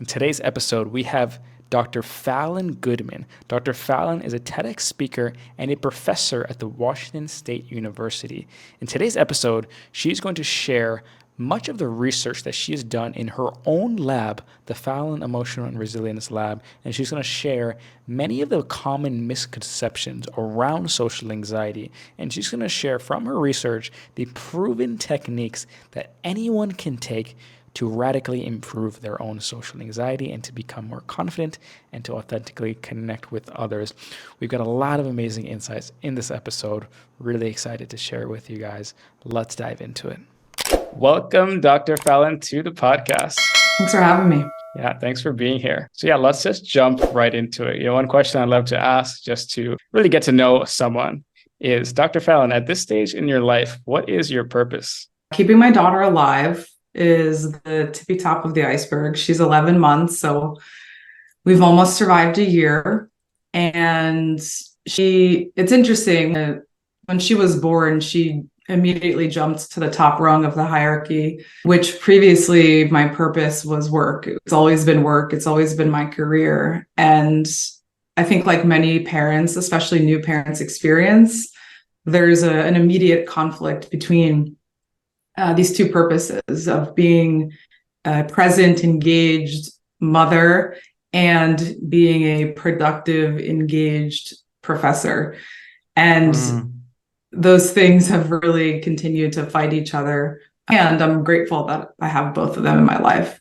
today's episode, we have Dr. Fallon Goodman. Dr. Fallon is a TEDx speaker and a professor at the Washington State University. In today's episode, she's going to share much of the research that she has done in her own lab, the Fallon Emotional and Resilience Lab, and she's going to share many of the common misconceptions around social anxiety. And she's going to share from her research the proven techniques that anyone can take to radically improve their own social anxiety and to become more confident and to authentically connect with others. We've got a lot of amazing insights in this episode. Really excited to share it with you guys. Let's dive into it. Welcome, Dr. Fallon, to the podcast. Thanks for having me. Yeah, thanks for being here. So let's just jump right into it. One question I'd love to ask just to really get to know someone is, Dr. Fallon, at this stage in your life, what is your purpose? Keeping my daughter alive is the tippy top of the iceberg. She's 11 months, so we've almost survived a year. And it's interesting, when she was born, she immediately jumped to the top rung of the hierarchy, which previously my purpose was work. It's always been work. It's always been my career. And I think, like many parents, especially new parents experience, there's an immediate conflict between these two purposes of being a present, engaged mother and being a productive, engaged professor. And those things have really continued to fight each other. And I'm grateful that I have both of them in my life.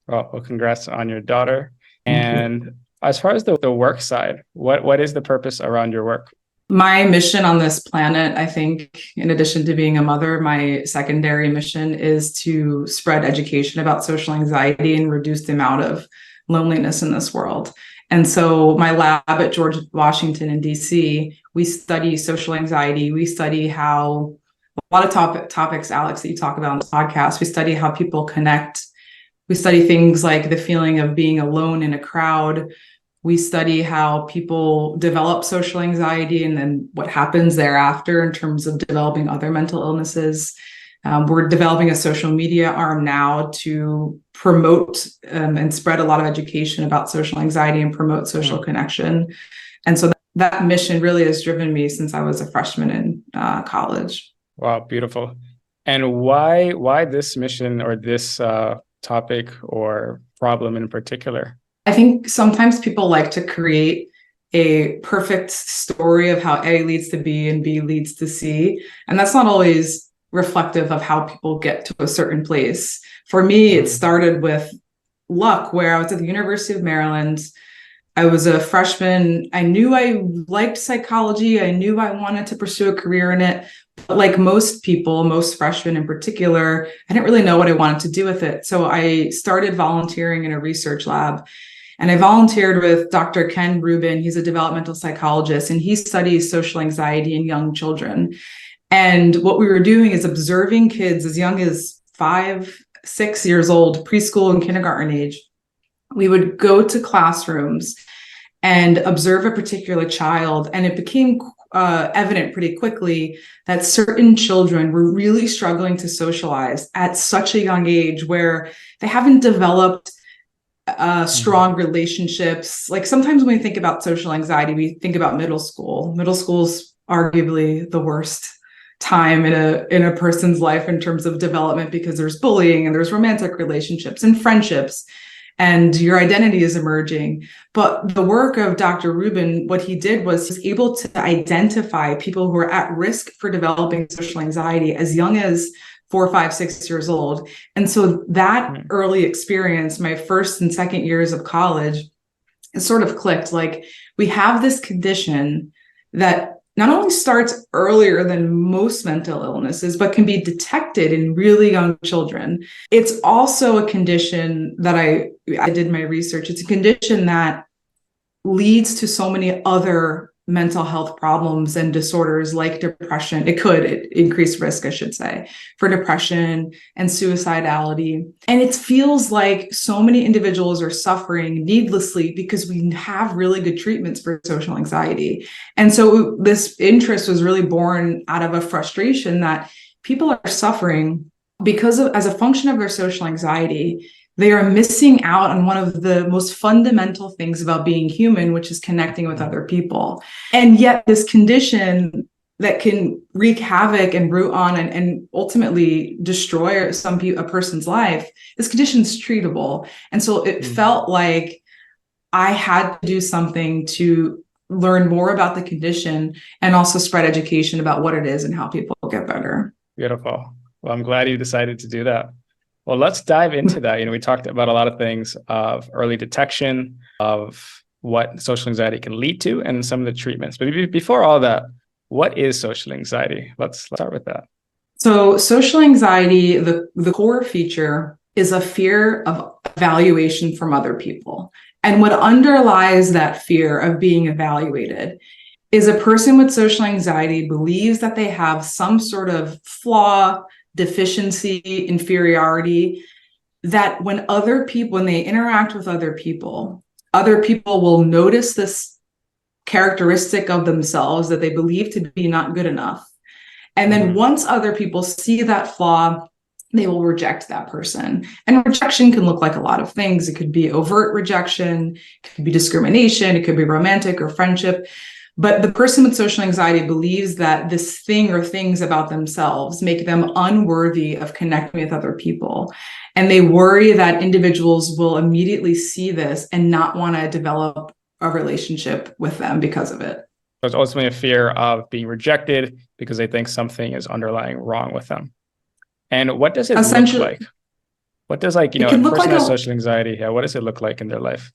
Well, congrats on your daughter. And as far as the work side, what is the purpose around your work? My mission on this planet, I think, in addition to being a mother, my secondary mission is to spread education about social anxiety and reduce the amount of loneliness in this world. And so my lab at George Washington in DC, we study social anxiety. We study how a lot of topics, Alex, that you talk about on the podcast. We study how people connect. We study things like the feeling of being alone in a crowd. We study how people develop social anxiety and then what happens thereafter in terms of developing other mental illnesses. We're developing a social media arm now to promote and spread a lot of education about social anxiety and promote social connection. And so that mission really has driven me since I was a freshman in college. Wow, beautiful. And why this mission or this topic or problem in particular? I think sometimes people like to create a perfect story of how A leads to B and B leads to C. And that's not always reflective of how people get to a certain place. For me, it started with luck, where I was at the University of Maryland. I was a freshman. I knew I liked psychology. I knew I wanted to pursue a career in it. But like most people, most freshmen in particular, I didn't really know what I wanted to do with it. So I started volunteering in a research lab. And I volunteered with Dr. Ken Rubin. He's a developmental psychologist, and he studies social anxiety in young children. And what we were doing is observing kids as young as 5, 6 years old, preschool and kindergarten age. We would go to classrooms and observe a particular child, and it became evident pretty quickly that certain children were really struggling to socialize at such a young age, where they haven't developed strong relationships. Like, sometimes when we think about social anxiety, we think about middle school. Middle school's arguably the worst time in a person's life in terms of development, because there's bullying and there's romantic relationships and friendships, and your identity is emerging. But the work of Dr. Rubin, what he did was he's able to identify people who are at risk for developing social anxiety as young as 4, 5, 6 years old. And so that early experience, my first and second years of college, it sort of clicked. Like, we have this condition that not only starts earlier than most mental illnesses, but can be detected in really young children. It's also a condition that I did my research. It's a condition that leads to so many other mental health problems and disorders like depression. It increase risk, I should say, for depression and suicidality. And it feels like so many individuals are suffering needlessly because we have really good treatments for social anxiety. And so this interest was really born out of a frustration that people are suffering because of, as a function of their social anxiety, they are missing out on one of the most fundamental things about being human, which is connecting with other people. And yet this condition that can wreak havoc and root on and ultimately destroy a person's life, this condition's treatable. And so it felt like I had to do something to learn more about the condition and also spread education about what it is and how people get better. Beautiful. Well, I'm glad you decided to do that. Well, let's dive into that. We talked about a lot of things of early detection of what social anxiety can lead to and some of the treatments. But before all that, what is social anxiety? Let's start with that. So social anxiety, the core feature is a fear of evaluation from other people. And what underlies that fear of being evaluated is a person with social anxiety believes that they have some sort of flaw, deficiency, inferiority, that when they interact with other people will notice this characteristic of themselves that they believe to be not good enough. And then once other people see that flaw, they will reject that person. And rejection can look like a lot of things. It could be overt rejection, it could be discrimination, it could be romantic or friendship. But the person with social anxiety believes that this thing or things about themselves make them unworthy of connecting with other people. And they worry that individuals will immediately see this and not want to develop a relationship with them because of it. There's ultimately a fear of being rejected because they think something is underlying wrong with them. And what does it look like? What does a person has social anxiety, what does it look like in their life?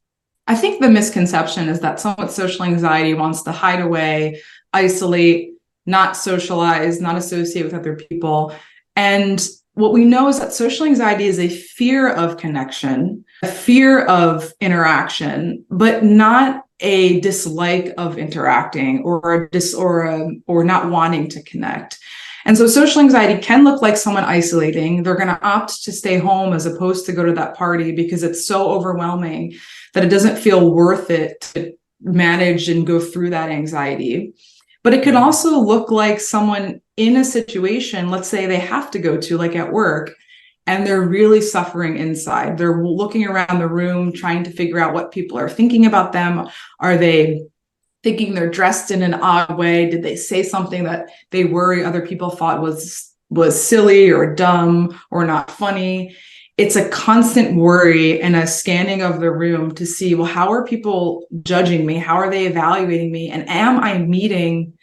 I think the misconception is that someone with social anxiety wants to hide away, isolate, not socialize, not associate with other people. And what we know is that social anxiety is a fear of connection, a fear of interaction, but not a dislike of interacting or not wanting to connect. And so social anxiety can look like someone isolating. They're going to opt to stay home as opposed to go to that party because it's so overwhelming that it doesn't feel worth it to manage and go through that anxiety. But it could also look like someone in a situation, let's say they have to go to, like at work, and they're really suffering inside. They're looking around the room, trying to figure out what people are thinking about them. Are they thinking they're dressed in an odd way? Did they say something that they worry other people thought was silly or dumb or not funny? It's a constant worry and a scanning of the room to see, well, how are people judging me? How are they evaluating me? And am I meeting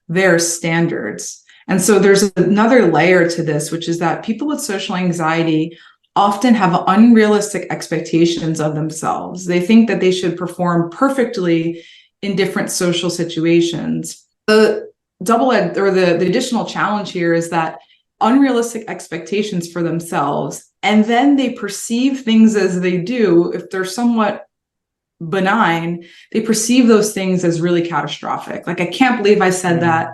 their standards? And so there's another layer to this, which is that people with social anxiety often have unrealistic expectations of themselves. They think that they should perform perfectly in different social situations. The the additional challenge here is that unrealistic expectations for themselves, and then they perceive things as they do. If they're somewhat benign, they perceive those things as really catastrophic. Like, I can't believe I said that.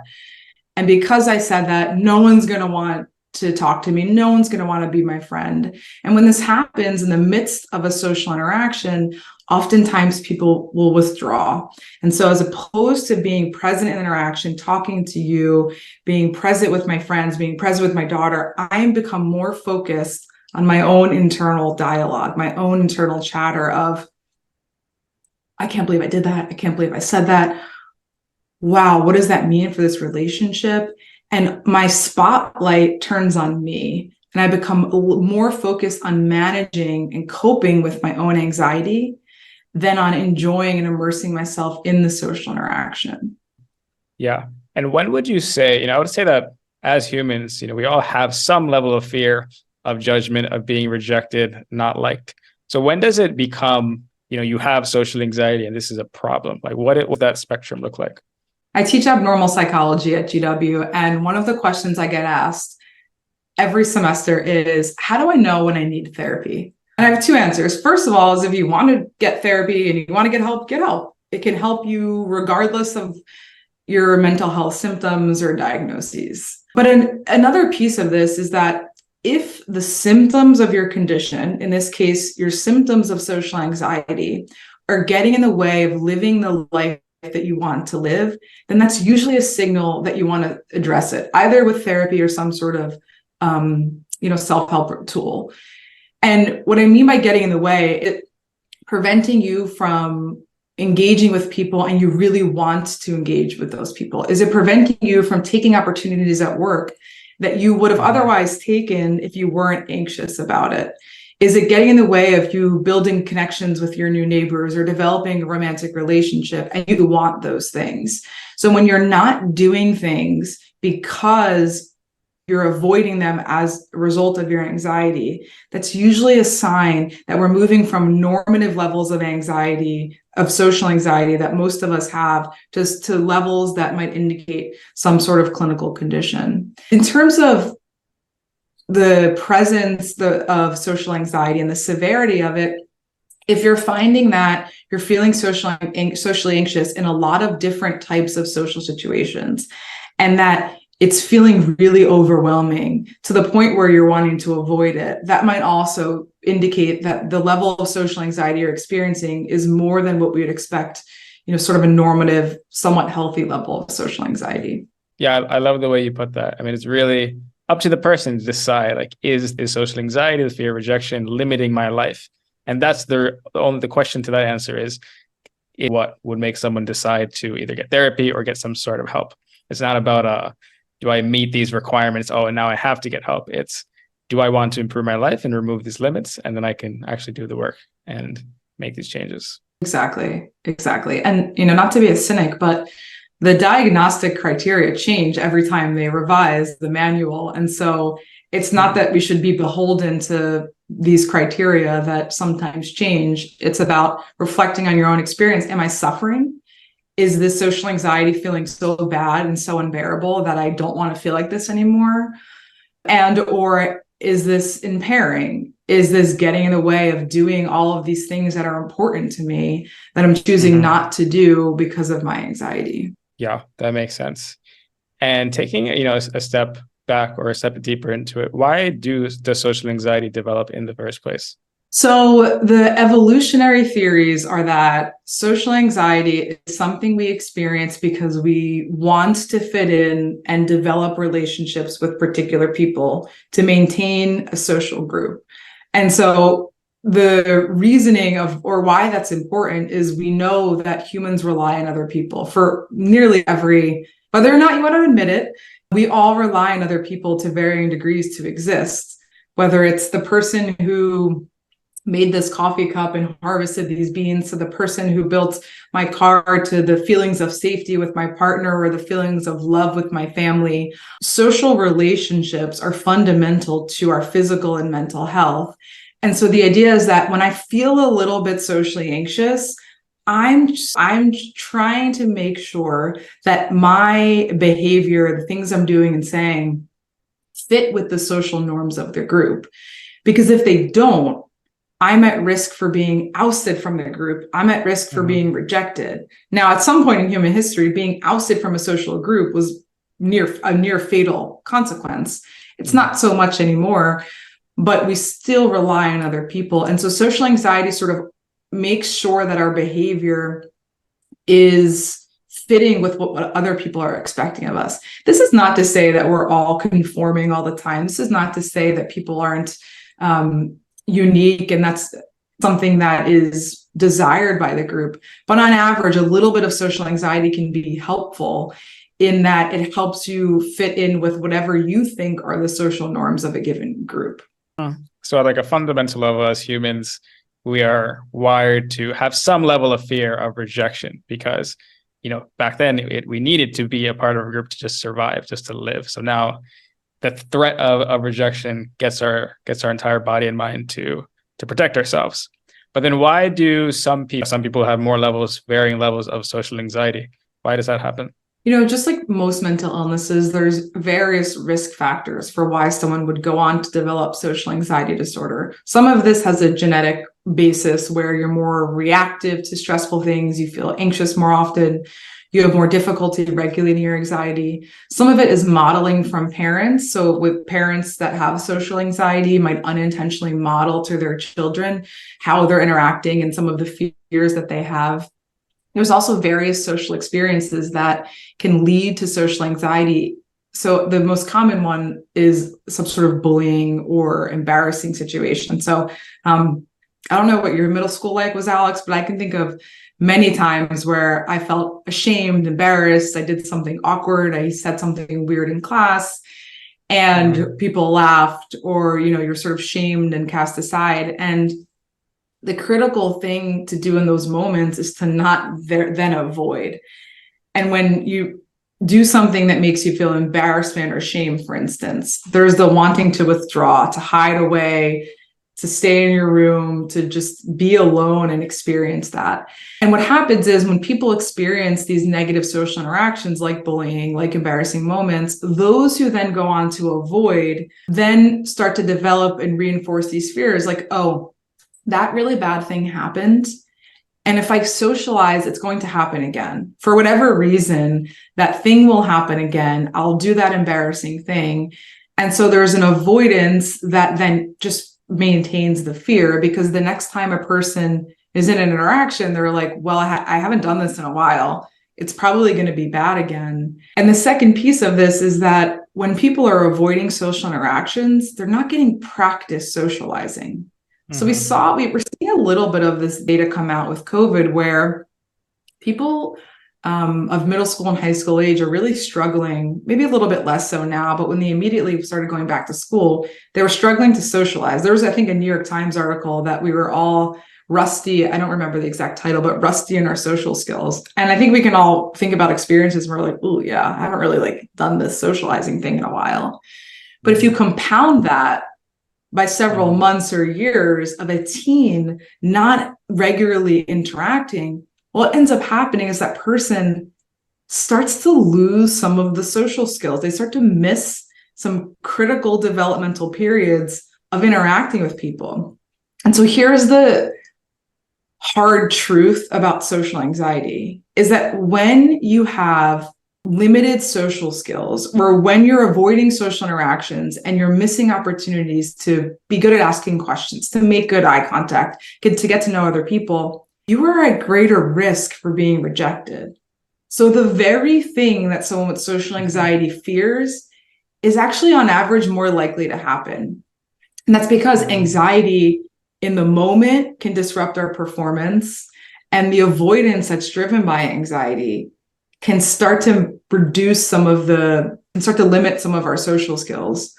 And because I said that, no one's going to want to talk to me. No one's going to want to be my friend. And when this happens in the midst of a social interaction, oftentimes people will withdraw. And so as opposed to being present in interaction, talking to you, being present with my friends, being present with my daughter, I become more focused on my own internal dialogue, my own internal chatter of, I can't believe I did that. I can't believe I said that. Wow, what does that mean for this relationship? And my spotlight turns on me, and I become more focused on managing and coping with my own anxiety than on enjoying and immersing myself in the social interaction. Yeah. And when would you say, I would say that as humans, we all have some level of fear of judgment, of being rejected, not liked. So when does it become, you have social anxiety and this is a problem? Like, what does that spectrum look like? I teach abnormal psychology at GW, and one of the questions I get asked every semester is, how do I know when I need therapy? And I have two answers. First of all, is if you want to get therapy and you want to get help, get help. It can help you regardless of your mental health symptoms or diagnoses. But another piece of this is that if the symptoms of your condition, in this case, your symptoms of social anxiety, are getting in the way of living the life that you want to live, then that's usually a signal that you want to address it, either with therapy or some sort of self-help tool. And what I mean by getting in the way, it preventing you from engaging with people and you really want to engage with those people? Is it preventing you from taking opportunities at work that you would have otherwise taken if you weren't anxious about it? Is it getting in the way of you building connections with your new neighbors or developing a romantic relationship and you want those things? So when you're not doing things because you're avoiding them as a result of your anxiety, that's usually a sign that we're moving from normative levels of anxiety, of social anxiety that most of us have, just to levels that might indicate some sort of clinical condition. In terms of the presence of social anxiety and the severity of it, if you're finding that you're feeling socially anxious in a lot of different types of social situations, and that it's feeling really overwhelming to the point where you're wanting to avoid it, that might also indicate that the level of social anxiety you're experiencing is more than what we would expect, sort of a normative, somewhat healthy level of social anxiety. Yeah, I love the way you put that. I mean, it's really up to the person to decide, like, is social anxiety, the fear of rejection, limiting my life? And that's the question to that answer is what would make someone decide to either get therapy or get some sort of help. It's not about do I meet these requirements? Oh, and now I have to get help. It's, do I want to improve my life and remove these limits? And then I can actually do the work and make these changes. Exactly. And, not to be a cynic, but the diagnostic criteria change every time they revise the manual. And so it's not that we should be beholden to these criteria that sometimes change. It's about reflecting on your own experience. Am I suffering? Is this social anxiety feeling so bad and so unbearable that I don't want to feel like this anymore? Or is this impairing? Is this getting in the way of doing all of these things that are important to me that I'm choosing not to do because of my anxiety? Yeah, that makes sense. And taking, a step back or a step deeper into it, why does social anxiety develop in the first place? So the evolutionary theories are that social anxiety is something we experience because we want to fit in and develop relationships with particular people to maintain a social group. And so the reasoning of, or why that's important, is we know that humans rely on other people for nearly every, whether or not you want to admit it, we all rely on other people to varying degrees to exist. Whether it's the person who made this coffee cup and harvested these beans, to the person who built my car, to the feelings of safety with my partner or the feelings of love with my family. Social relationships are fundamental to our physical and mental health. And so the idea is that when I feel a little bit socially anxious, I'm trying to make sure that my behavior, the things I'm doing and saying, fit with the social norms of the group. Because if they don't, I'm at risk for being ousted from the group. I'm at risk for being rejected. Now, at some point in human history, being ousted from a social group was a near fatal consequence. It's not so much anymore, but we still rely on other people. And so social anxiety sort of makes sure that our behavior is fitting with what other people are expecting of us. This is not to say that we're all conforming all the time. This is not to say that people aren't unique and that's something that is desired by the group. But on average, a little bit of social anxiety can be helpful in that it helps you fit in with whatever you think are the social norms of a given group. So at like a fundamental level, as humans, we are wired to have some level of fear of rejection because, back then we needed to be a part of a group to just survive, just to live. So now the threat of rejection gets our entire body and mind to protect ourselves. But then why do some people have varying levels of social anxiety? Why does that happen? Just like most mental illnesses, there's various risk factors for why someone would go on to develop social anxiety disorder. Some of this has a genetic basis where you're more reactive to stressful things, you feel anxious more often, you have more difficulty regulating your anxiety. Some of it is modeling from parents. So with parents that have social anxiety might unintentionally model to their children how they're interacting and some of the fears that they have. There's also various social experiences that can lead to social anxiety, So the most common one is some sort of bullying or embarrassing situation. So I don't know what your middle school life was, Alex, but I can think of many times where I felt ashamed, embarrassed. I did something awkward. I said something weird in class and people laughed, or, you're sort of shamed and cast aside. And the critical thing to do in those moments is to not then avoid. And when you do something that makes you feel embarrassment or shame, for instance, there's the wanting to withdraw, to hide away, to stay in your room, to just be alone and experience that. And what happens is when people experience these negative social interactions like bullying, like embarrassing moments, those who then go on to avoid then start to develop and reinforce these fears like, oh, that really bad thing happened. And if I socialize, it's going to happen again. For whatever reason, that thing will happen again. I'll do that embarrassing thing. And so there's an avoidance that then just maintains the fear, because the next time a person is in an interaction, they're like, well, I haven't done this in a while. It's probably going to be bad again. And the second piece of this is that when people are avoiding social interactions, they're not getting practice socializing. So we're seeing a little bit of this data come out with COVID, where people of middle school and high school age are really struggling, maybe a little bit less so now, but when they immediately started going back to school, they were struggling to socialize. There was, I think, a New York Times article that we were all rusty. I don't remember the exact title, but rusty in our social skills. And I think we can all think about experiences where we're like, oh yeah, I haven't really done this socializing thing in a while. But if you compound that by several months or years of a teen not regularly interacting, what ends up happening is that person starts to lose some of the social skills. They start to miss some critical developmental periods of interacting with people. And so here's the hard truth about social anxiety, is that when you have limited social skills, or when you're avoiding social interactions and you're missing opportunities to be good at asking questions, to make good eye contact, to get to know other people, you are at greater risk for being rejected. So the very thing that someone with social anxiety fears is actually on average more likely to happen. And that's because anxiety in the moment can disrupt our performance, and the avoidance that's driven by anxiety can start to start to limit some of our social skills.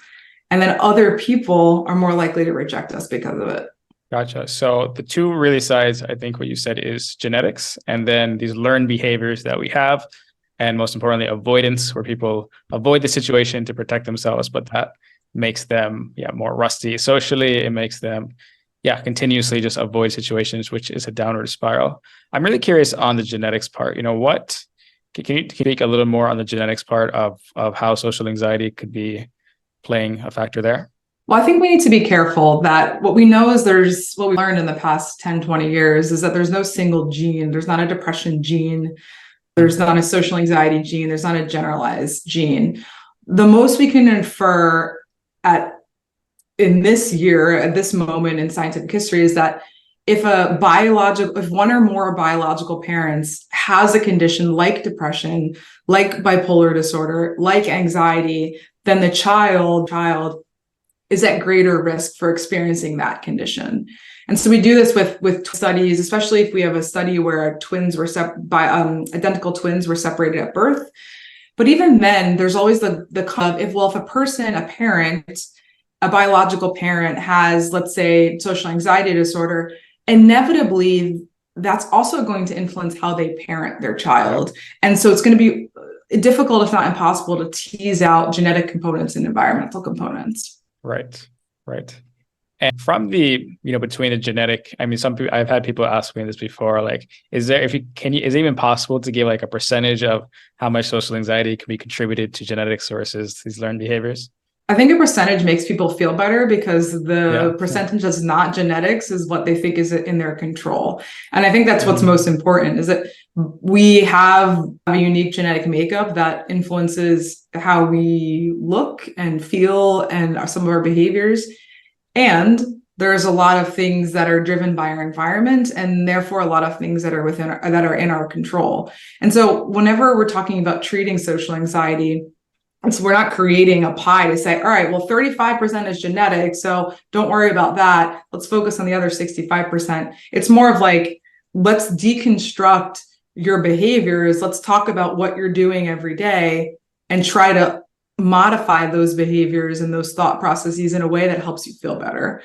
And then other people are more likely to reject us because of it. Gotcha. So the two really sides, I think what you said is genetics, and then these learned behaviors that we have, and most importantly, avoidance, where people avoid the situation to protect themselves, but that makes them more rusty socially. It makes them continuously just avoid situations, which is a downward spiral. I'm really curious on the genetics part. Can you speak a little more on the genetics part of how social anxiety could be playing a factor there? Well, I think we need to be careful that what we know is what we learned in the past 10, 20 years is that there's no single gene. There's not a depression gene. There's not a social anxiety gene. There's not a generalized gene. The most we can infer in this year, at this moment in scientific history, is that if one or more biological parents has a condition like depression, like bipolar disorder, like anxiety, then the child is at greater risk for experiencing that condition. And so we do this with studies, especially if we have a study where identical twins were separated at birth. But even then, there's always if a biological parent has, let's say, social anxiety disorder, inevitably, that's also going to influence how they parent their child. And so it's going to be difficult, if not impossible, to tease out genetic components and environmental components. Right. And from between the genetic, I mean, I've had people ask me this before, like, is it even possible to give a percentage of how much social anxiety can be contributed to genetics versus these learned behaviors? I think a percentage makes people feel better, because the percentage that's not genetics is what they think is in their control. And I think that's what's most important, is that we have a unique genetic makeup that influences how we look and feel and some of our behaviors. And there's a lot of things that are driven by our environment, and therefore a lot of things that are in our control. And so whenever we're talking about treating social anxiety, And so we're not creating a pie to say, all right, well, 35% is genetic, so don't worry about that. Let's focus on the other 65%. It's more of like, let's deconstruct your behaviors. Let's talk about what you're doing every day and try to modify those behaviors and those thought processes in a way that helps you feel better.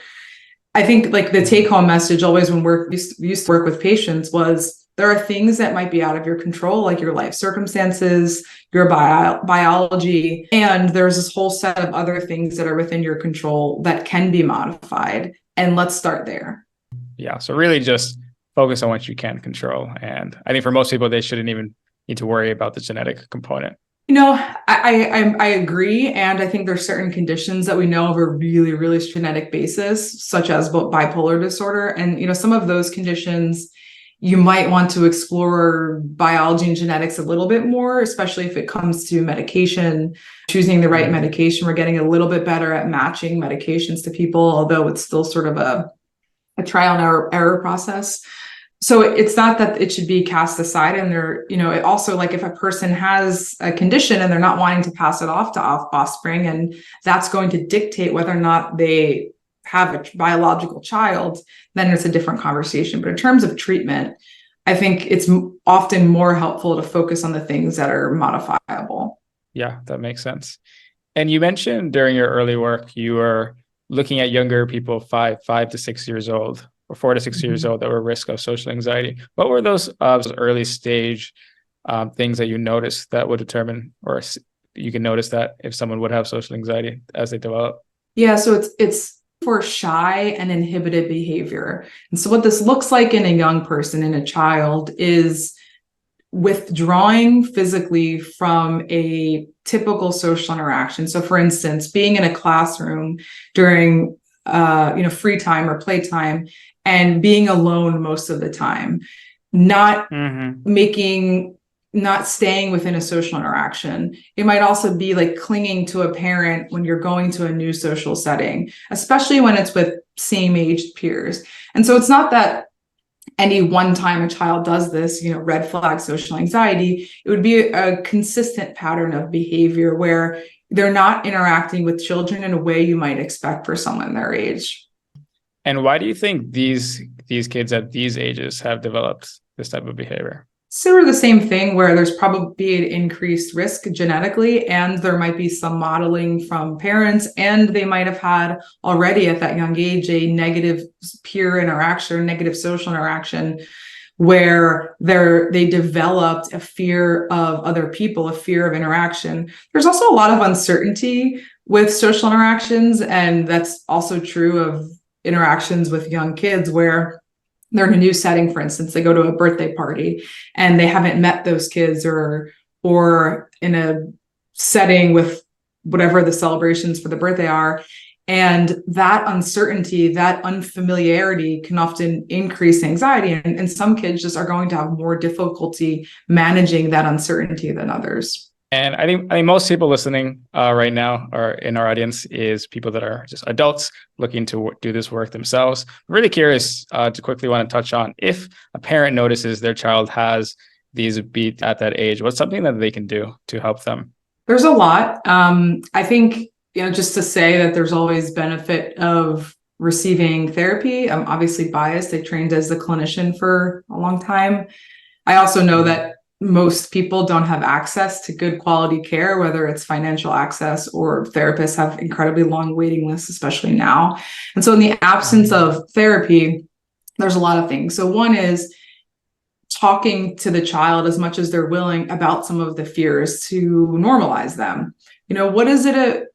I think like the take home message always when we used to work with patients was there are things that might be out of your control, like your life circumstances, your biology, and there's this whole set of other things that are within your control that can be modified. And let's start there. Yeah. So really just focus on what you can control. And I think for most people, they shouldn't even need to worry about the genetic component. I agree. And I think there's certain conditions that we know of a really, really genetic basis, such as bipolar disorder. And, some of those conditions, you might want to explore biology and genetics a little bit more, especially if it comes to medication, choosing the right medication. We're getting a little bit better at matching medications to people, although it's still sort of a trial and error process. So it's not that it should be cast aside. And it also, like, if a person has a condition and they're not wanting to pass it off to offspring, and that's going to dictate whether or not they have a biological child, then it's a different conversation. But in terms of treatment, I think it's often more helpful to focus on the things that are modifiable. Yeah, that makes sense. And you mentioned during your early work, you were looking at younger people, 5 to 6 years old, or 4 to 6 years old, that were at risk of social anxiety. What were those early stage things that you noticed that would determine, or you can notice that if someone would have social anxiety as they develop? Yeah, so it's for shy and inhibited behavior. And so what this looks like in a young person, in a child, is withdrawing physically from a typical social interaction. So for instance, being in a classroom during free time or playtime and being alone most of the time, not staying within a social interaction. It might also be like clinging to a parent when you're going to a new social setting, especially when it's with same-aged peers. And so it's not that any one time a child does this, red flag social anxiety. It would be a consistent pattern of behavior where they're not interacting with children in a way you might expect for someone their age. And why do you think these kids at these ages have developed this type of behavior? Sort of the same thing, where there's probably an increased risk genetically, and there might be some modeling from parents, and they might have had already at that young age a negative peer interaction, negative social interaction, where they developed a fear of other people, a fear of interaction. There's also a lot of uncertainty with social interactions, and that's also true of interactions with young kids, where they're in a new setting. For instance, they go to a birthday party and they haven't met those kids, or in a setting with whatever the celebrations for the birthday are. And that uncertainty, that unfamiliarity can often increase anxiety. And some kids just are going to have more difficulty managing that uncertainty than others. And I think most people listening right now, or in our audience, is people that are just adults looking to do this work themselves. I'm really curious to quickly want to touch on, if a parent notices their child has these beats at that age, what's something that they can do to help them? There's a lot. I think, just to say that there's always benefit of receiving therapy. I'm obviously biased. I trained as a clinician for a long time. I also know that most people don't have access to good quality care, whether it's financial access or therapists have incredibly long waiting lists, especially now. And so in the absence of therapy, there's a lot of things. So one is talking to the child as much as they're willing about some of the fears to normalize them. What is it,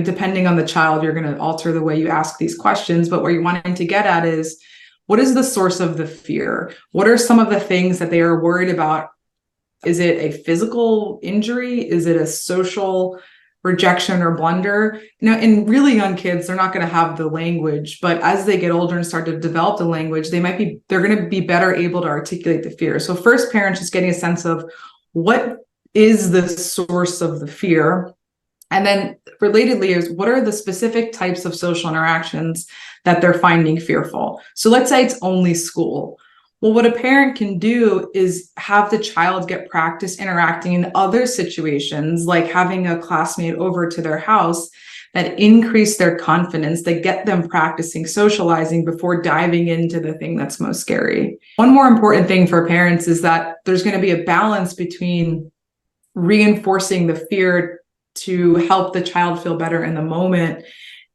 depending on the child, you're going to alter the way you ask these questions, but where you're wanting to get at is, what is the source of the fear? What are some of the things that they are worried about? Is it a physical injury? Is it a social rejection or blunder? In really young kids, they're not going to have the language, but as they get older and start to develop the language, they're going to be better able to articulate the fear. So first, parents just getting a sense of what is the source of the fear. And then relatedly is, what are the specific types of social interactions that they're finding fearful? So let's say it's only school. Well, what a parent can do is have the child get practice interacting in other situations, like having a classmate over to their house, that increase their confidence, that get them practicing socializing before diving into the thing that's most scary. One more important thing for parents is that there's going to be a balance between reinforcing the fear to help the child feel better in the moment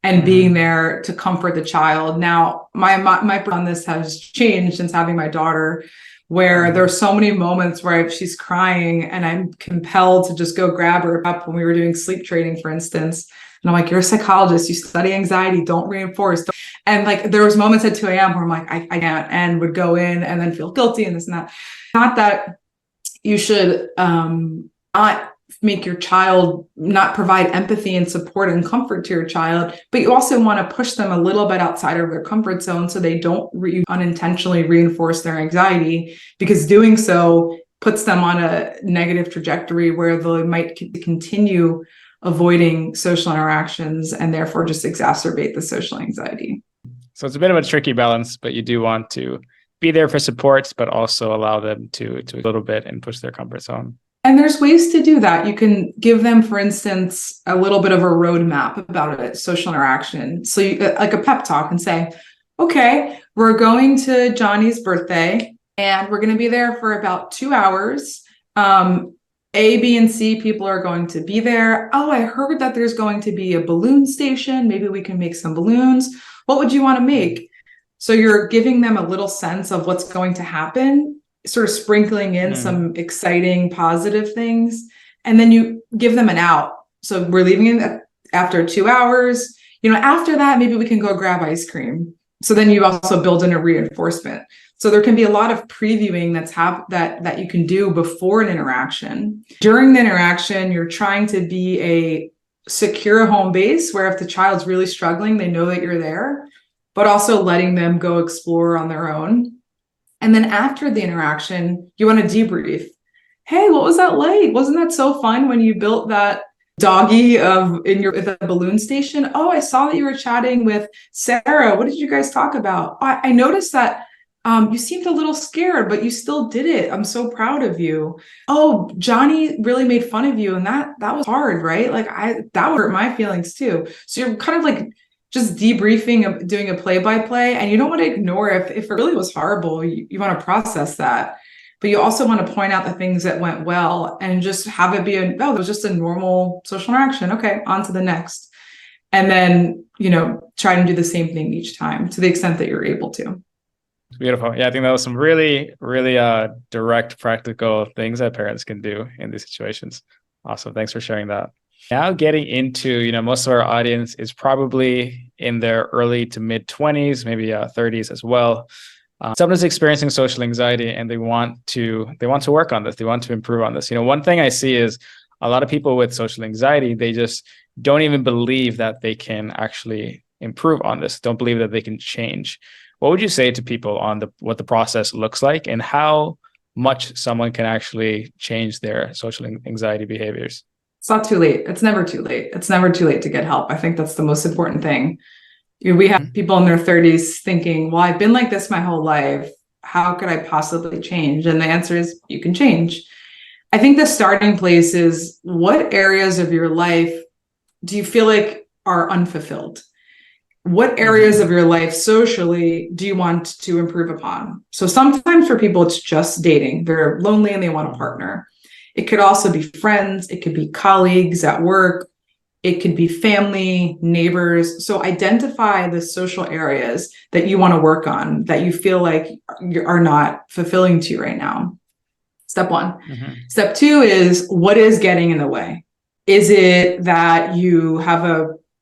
and being there to comfort the child. Now, my on this has changed since having my daughter, where there's so many moments where she's crying and I'm compelled to just go grab her up when we were doing sleep training, for instance. And I'm like, you're a psychologist, you study anxiety, don't reinforce. And like, there was moments at 2 a.m. where I'm like, I can't, and would go in and then feel guilty and this and that. Not that you should not make your child, not provide empathy and support and comfort to your child, but you also want to push them a little bit outside of their comfort zone so they don't unintentionally reinforce their anxiety, because doing so puts them on a negative trajectory where they might continue avoiding social interactions and therefore just exacerbate the social anxiety. So it's a bit of a tricky balance, but you do want to be there for supports, but also allow them to a little bit and push their comfort zone. And there's ways to do that. You can give them, for instance, a little bit of a roadmap about a social interaction. So you, like a pep talk, and say, okay, we're going to Johnny's birthday and we're going to be there for about 2 hours. A, B, and C people are going to be there. Oh, I heard that there's going to be a balloon station. Maybe we can make some balloons. What would you want to make? So you're giving them a little sense of what's going to happen, sort of sprinkling in some exciting, positive things. And then you give them an out. So we're leaving it after 2 hours. After that, maybe we can go grab ice cream. So then you also build in a reinforcement. So there can be a lot of previewing that you can do before an interaction. During the interaction, you're trying to be a secure home base where if the child's really struggling, they know that you're there, but also letting them go explore on their own. And then after the interaction, you want to debrief. Hey, what was that like? Wasn't that so fun when you built that doggy at the balloon station? Oh, I saw that you were chatting with Sarah. What did you guys talk about? I noticed that you seemed a little scared, but you still did it. I'm so proud of you. Oh, Johnny really made fun of you, and that was hard, right? Like that would hurt my feelings too. So you're kind of like just debriefing, doing a play-by-play, and you don't want to ignore if it really was horrible. You want to process that, but you also want to point out the things that went well and just have it be it was just a normal social interaction. Okay, on to the next. And then, try to do the same thing each time to the extent that you're able to. Beautiful. Yeah, I think that was some really, really direct, practical things that parents can do in these situations. Awesome. Thanks for sharing that. Now getting into, most of our audience is probably in their early to mid 20s, maybe 30s as well. Someone's experiencing social anxiety and they want to work on this. They want to improve on this. One thing I see is a lot of people with social anxiety, they just don't even believe that they can actually improve on this. Don't believe that they can change. What would you say to people on what the process looks like and how much someone can actually change their social anxiety behaviors? It's not too late. It's never too late. It's never too late to get help. I think that's the most important thing. We have people in their 30s thinking, well, I've been like this my whole life. How could I possibly change? And the answer is you can change. I think the starting place is, what areas of your life do you feel like are unfulfilled? What areas of your life socially do you want to improve upon? So sometimes for people, it's just dating. They're lonely and they want a partner. It could also be friends. It could be colleagues at work. It could be family, neighbors. So identify the social areas that you want to work on that you feel like are not fulfilling to you right now. Step one. Step two is, what is getting in the way? Is it that you've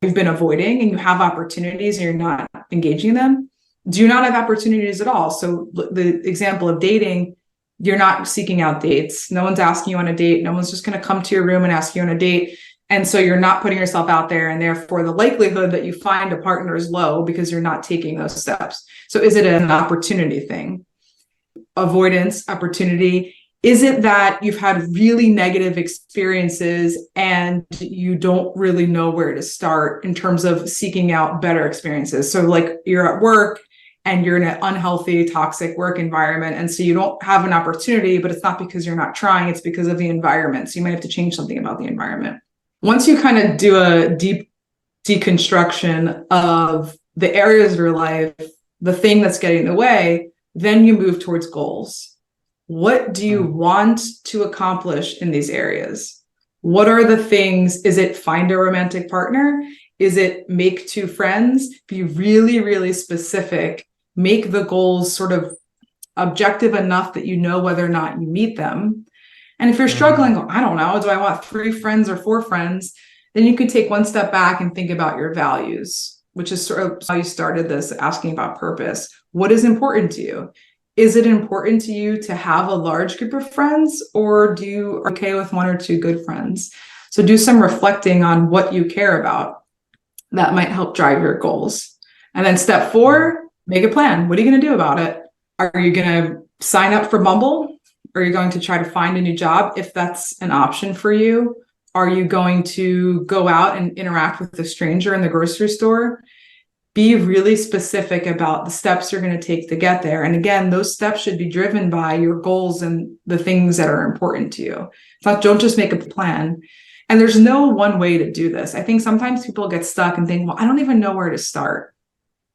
been avoiding and you have opportunities and you're not engaging them? Do you not have opportunities at all? So the example of dating, you're not seeking out dates. No one's asking you on a date. No one's just going to come to your room and ask you on a date. And so you're not putting yourself out there, and therefore the likelihood that you find a partner is low because you're not taking those steps. So is it an opportunity thing? Avoidance, opportunity. Is it that you've had really negative experiences and you don't really know where to start in terms of seeking out better experiences? So like you're at work and you're in an unhealthy, toxic work environment. And so you don't have an opportunity, but it's not because you're not trying, it's because of the environment. So you might have to change something about the environment. Once you kind of do a deep deconstruction of the areas of your life, the thing that's getting in the way, then you move towards goals. What do you want to accomplish in these areas? What are the things? Is it find a romantic partner? Is it make 2 friends? Be really, really specific. Make the goals sort of objective enough that you know whether or not you meet them. And if you're struggling, I don't know, do I want 3 friends or 4 friends? Then you can take one step back and think about your values, which is sort of how you started this, asking about purpose. What is important to you? Is it important to you to have a large group of friends, or do you are okay with 1 or 2 good friends? So do some reflecting on what you care about. That might help drive your goals. And then step 4, make a plan. What are you going to do about it? Are you going to sign up for Bumble? Are you going to try to find a new job if that's an option for you? Are you going to go out and interact with a stranger in the grocery store? Be really specific about the steps you're going to take to get there. And again, those steps should be driven by your goals and the things that are important to you. Don't just make a plan. And there's no one way to do this. I think sometimes people get stuck and think, well, I don't even know where to start.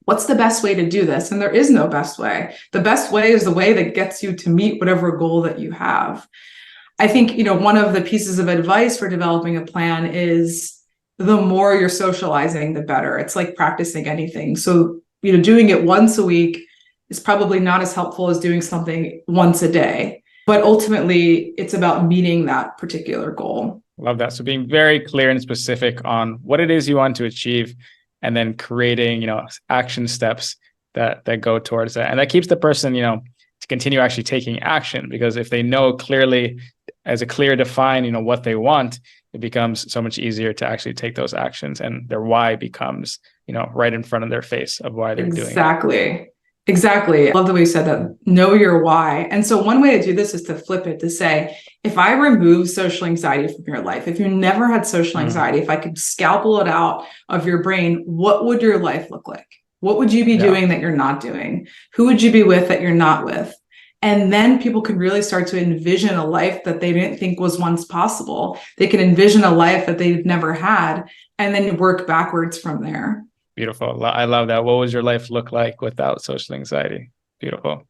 What's the best way to do this? And there is no best way. The best way is the way that gets you to meet whatever goal that you have. I think, one of the pieces of advice for developing a plan is the more you're socializing, the better. It's like practicing anything. So, doing it once a week is probably not as helpful as doing something once a day. But ultimately, it's about meeting that particular goal. Love that. So being very clear and specific on what it is you want to achieve, and then creating, action steps that go towards that. And that keeps the person, to continue actually taking action, because if they know clearly, as a clear define, what they want, it becomes so much easier to actually take those actions, and their why becomes, right in front of their face of why they're doing it. Exactly. I love the way you said that. Know your why. And so one way to do this is to flip it, to say, if I remove social anxiety from your life, if you never had social anxiety, if I could scalpel it out of your brain, what would your life look like? What would you be doing that you're not doing? Who would you be with that you're not with? And then people can really start to envision a life that they didn't think was once possible. They can envision a life that they've never had, and then work backwards from there. Beautiful. I love that. What would your life look like without social anxiety? Beautiful.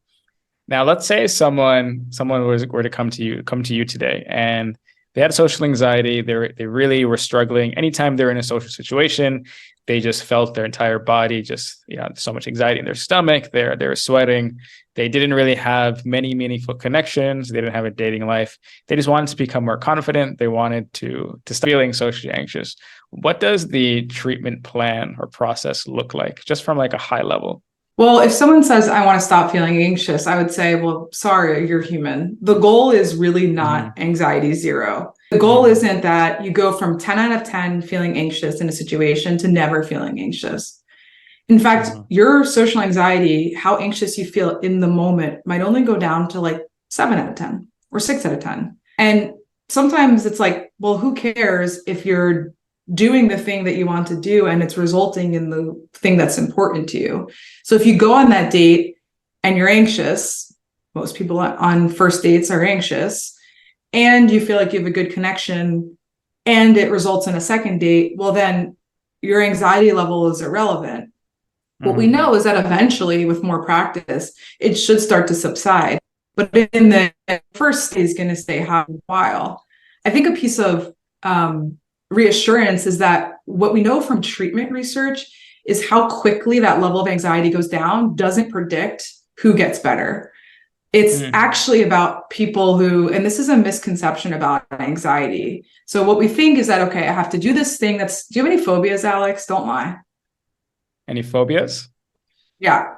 Now, let's say someone were to come to you today, and they had social anxiety. They really were struggling. Anytime they're in a social situation, they just felt their entire body just, so much anxiety in their stomach. They were sweating. They didn't really have many meaningful connections. They didn't have a dating life. They just wanted to become more confident. They wanted to stop feeling socially anxious. What does the treatment plan or process look like, just from like a high level? Well, if someone says, I want to stop feeling anxious, I would say, well, sorry, you're human. The goal is really not anxiety 0. The goal isn't that you go from 10 out of 10 feeling anxious in a situation to never feeling anxious. In fact, your social anxiety, how anxious you feel in the moment, might only go down to like 7 out of 10 or 6 out of 10. And sometimes it's like, well, who cares if you're doing the thing that you want to do and it's resulting in the thing that's important to you. So if you go on that date and you're anxious, most people on first dates are anxious, and you feel like you have a good connection and it results in a second date, well, then your anxiety level is irrelevant. What we know is that eventually, with more practice, it should start to subside. But in the first stage, is going to stay high for a while. I think a piece of reassurance is that what we know from treatment research is how quickly that level of anxiety goes down doesn't predict who gets better. It's actually about people who, and this is a misconception about anxiety. So what we think is that, okay, I have to do this thing do you have any phobias, Alex? Don't lie. Any phobias? Yeah.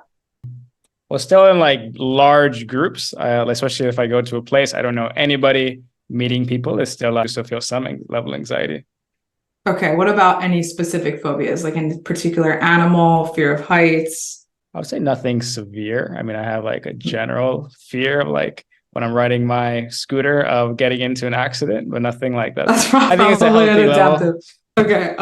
Well, still in like large groups, especially if I go to a place, I don't know anybody, meeting people is still, I still feel some level of anxiety. Okay. What about any specific phobias, like in particular animal, fear of heights? I would say nothing severe. I mean, I have like a general fear of like when I'm riding my scooter of getting into an accident, but nothing like that. That's probably I think it's a healthy level. Okay.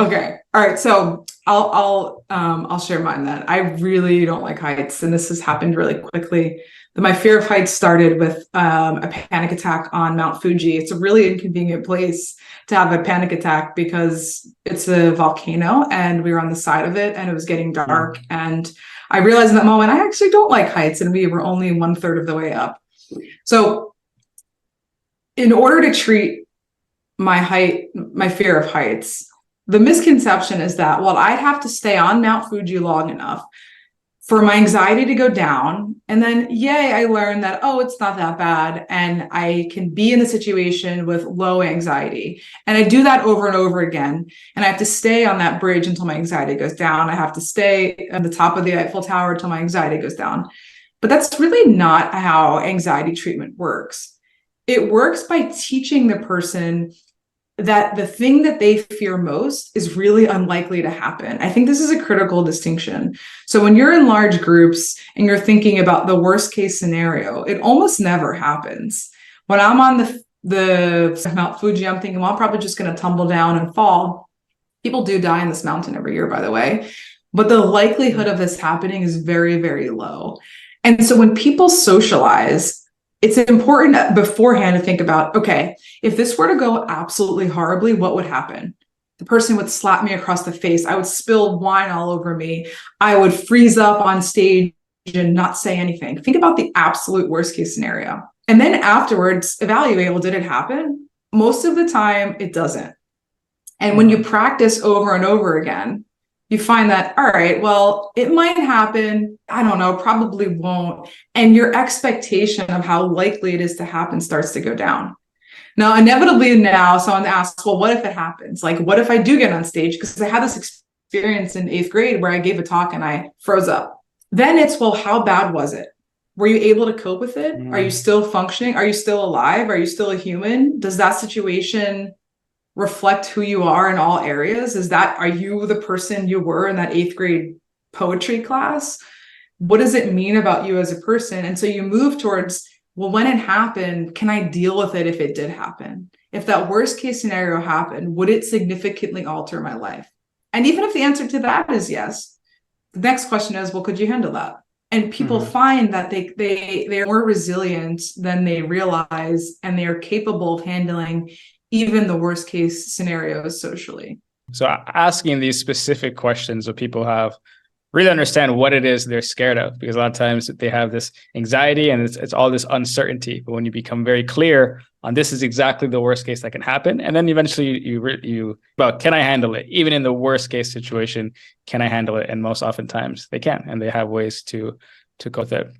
All right. So I'll share mine then. I really don't like heights, and this has happened really quickly. My fear of heights started with a panic attack on Mount Fuji. It's a really inconvenient place to have a panic attack because it's a volcano and we were on the side of it and it was getting dark. And I realized in that moment, I actually don't like heights, and we were only 1/3 of the way up. So in order to treat my fear of heights, the misconception is that, well, I'd have to stay on Mount Fuji long enough for my anxiety to go down. And then, yay, I learned that, oh, it's not that bad. And I can be in the situation with low anxiety. And I do that over and over again. And I have to stay on that bridge until my anxiety goes down. I have to stay at the top of the Eiffel Tower until my anxiety goes down. But that's really not how anxiety treatment works. It works by teaching the person that the thing that they fear most is really unlikely to happen. I think this is a critical distinction. So when you're in large groups and you're thinking about the worst case scenario, it almost never happens. When I'm on the Mount Fuji, I'm thinking, well, I'm probably just going to tumble down and fall. People do die in this mountain every year, by the way, but the likelihood of this happening is very, very low. And so when people socialize, it's important beforehand to think about, okay, if this were to go absolutely horribly, what would happen? The person would slap me across the face. I would spill wine all over me. I would freeze up on stage and not say anything. Think about the absolute worst case scenario. And then afterwards, evaluate, well, did it happen? Most of the time, it doesn't. And when you practice over and over again, you find that, all right, well, it might happen. I don't know, probably won't. And your expectation of how likely it is to happen starts to go down. Now, inevitably now someone asks, well, what if it happens? Like, what if I do get on stage? Because I had this experience in 8th grade where I gave a talk and I froze up. Then it's, well, how bad was it? Were you able to cope with it? Are you still functioning? Are you still alive? Are you still a human? Does that situation reflect who you are in all areas? Are you the person you were in that 8th grade poetry class? What does it mean about you as a person? And so you move towards, well, when it happened, can I deal with it if it did happen? If that worst case scenario happened, would it significantly alter my life? And even if the answer to that is yes, the next question is, well, could you handle that? And people find that they're more resilient than they realize, and they are capable of handling even the worst case scenarios socially. So asking these specific questions so people have really understand what it is they're scared of, because a lot of times they have this anxiety and it's all this uncertainty. But when you become very clear on this is exactly the worst case that can happen, and then eventually you well, can I handle it? Even in the worst case situation, can I handle it? And most oftentimes they can, and they have ways to cope with it.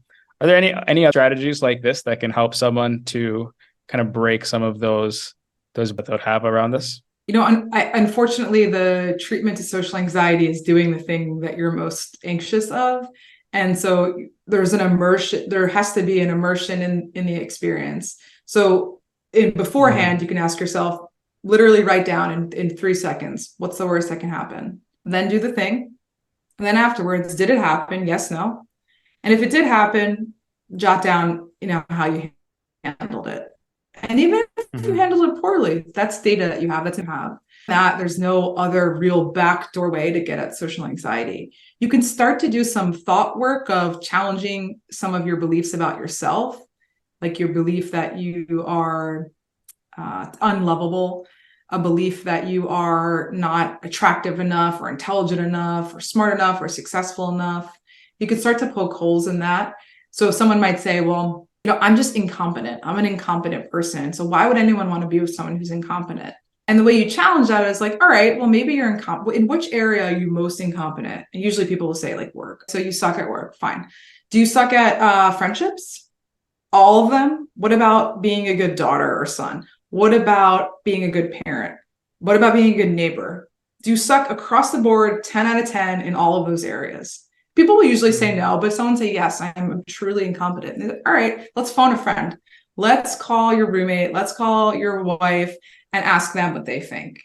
Are there any other strategies like this that can help someone to kind of break some of those that they have around this? You know, unfortunately, the treatment to social anxiety is doing the thing that you're most anxious of. And so there's an immersion, there has to be an immersion in the experience. So beforehand, you can ask yourself, literally write down in 3 seconds, what's the worst that can happen? Then do the thing. And then afterwards, did it happen? Yes, no. And if it did happen, jot down, how you handled it. And even if you handle it poorly, that's data that you have, that there's no other real backdoor way to get at social anxiety. You can start to do some thought work of challenging some of your beliefs about yourself, like your belief that you are unlovable, a belief that you are not attractive enough or intelligent enough or smart enough or successful enough. You can start to poke holes in that. So someone might say, well, I'm just incompetent. I'm an incompetent person. So why would anyone want to be with someone who's incompetent? And the way you challenge that is like, all right, well, maybe you're incompetent. In which area are you most incompetent? And usually people will say like work. So you suck at work. Fine. Do you suck at friendships? All of them? What about being a good daughter or son? What about being a good parent? What about being a good neighbor? Do you suck across the board 10 out of 10 in all of those areas? People will usually say no, but if someone say, yes, I'm truly incompetent. Like, all right, let's phone a friend. Let's call your roommate. Let's call your wife and ask them what they think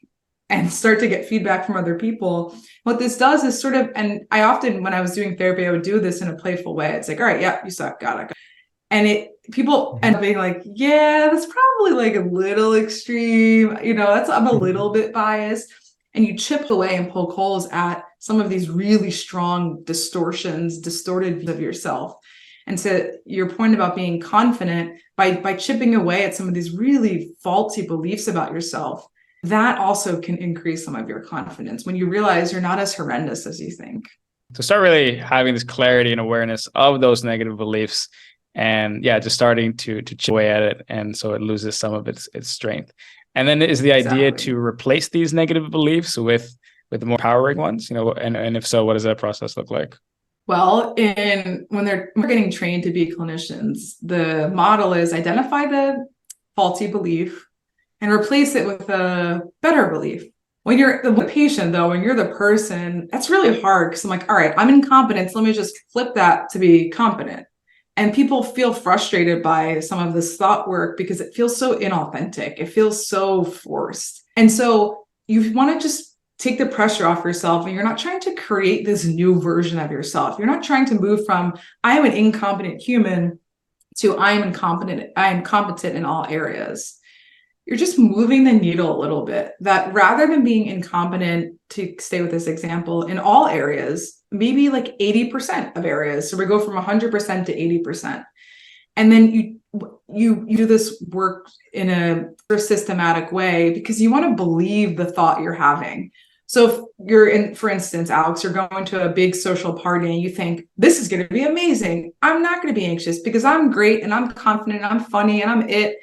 and start to get feedback from other people. What this does is sort of, and I often, when I was doing therapy, I would do this in a playful way. It's like, all right, yeah, you suck, got it. And people end up being like, yeah, that's probably like a little extreme. I'm a little bit biased. And you chip away and poke holes at some of these really strong distorted views of yourself. And so your point about being confident, by chipping away at some of these really faulty beliefs about yourself, that also can increase some of your confidence when you realize you're not as horrendous as you think. To start really having this clarity and awareness of those negative beliefs, and just starting to chip away at it, and so it loses some of its strength. And then is the idea to replace these negative beliefs with the more empowering ones, and if so, what does that process look like? Well, when we're getting trained to be clinicians, the model is identify the faulty belief and replace it with a better belief. When you're the patient, though, when you're the person, that's really hard, because I'm like, all right, I'm incompetent, so let me just flip that to be competent. And people feel frustrated by some of this thought work because it feels so inauthentic. It feels so forced. And so you want to just take the pressure off yourself, and you're not trying to create this new version of yourself. You're not trying to move from I am an incompetent human to I am competent in all areas. You're just moving the needle a little bit, that rather than being incompetent, to stay with this example, in all areas, maybe like 80% of areas. So we go from 100% to 80%. And then you do this work in a systematic way because you want to believe the thought you're having. So if you're for instance, Alex, you're going to a big social party and you think, this is going to be amazing. I'm not going to be anxious because I'm great and I'm confident and I'm funny and I'm it.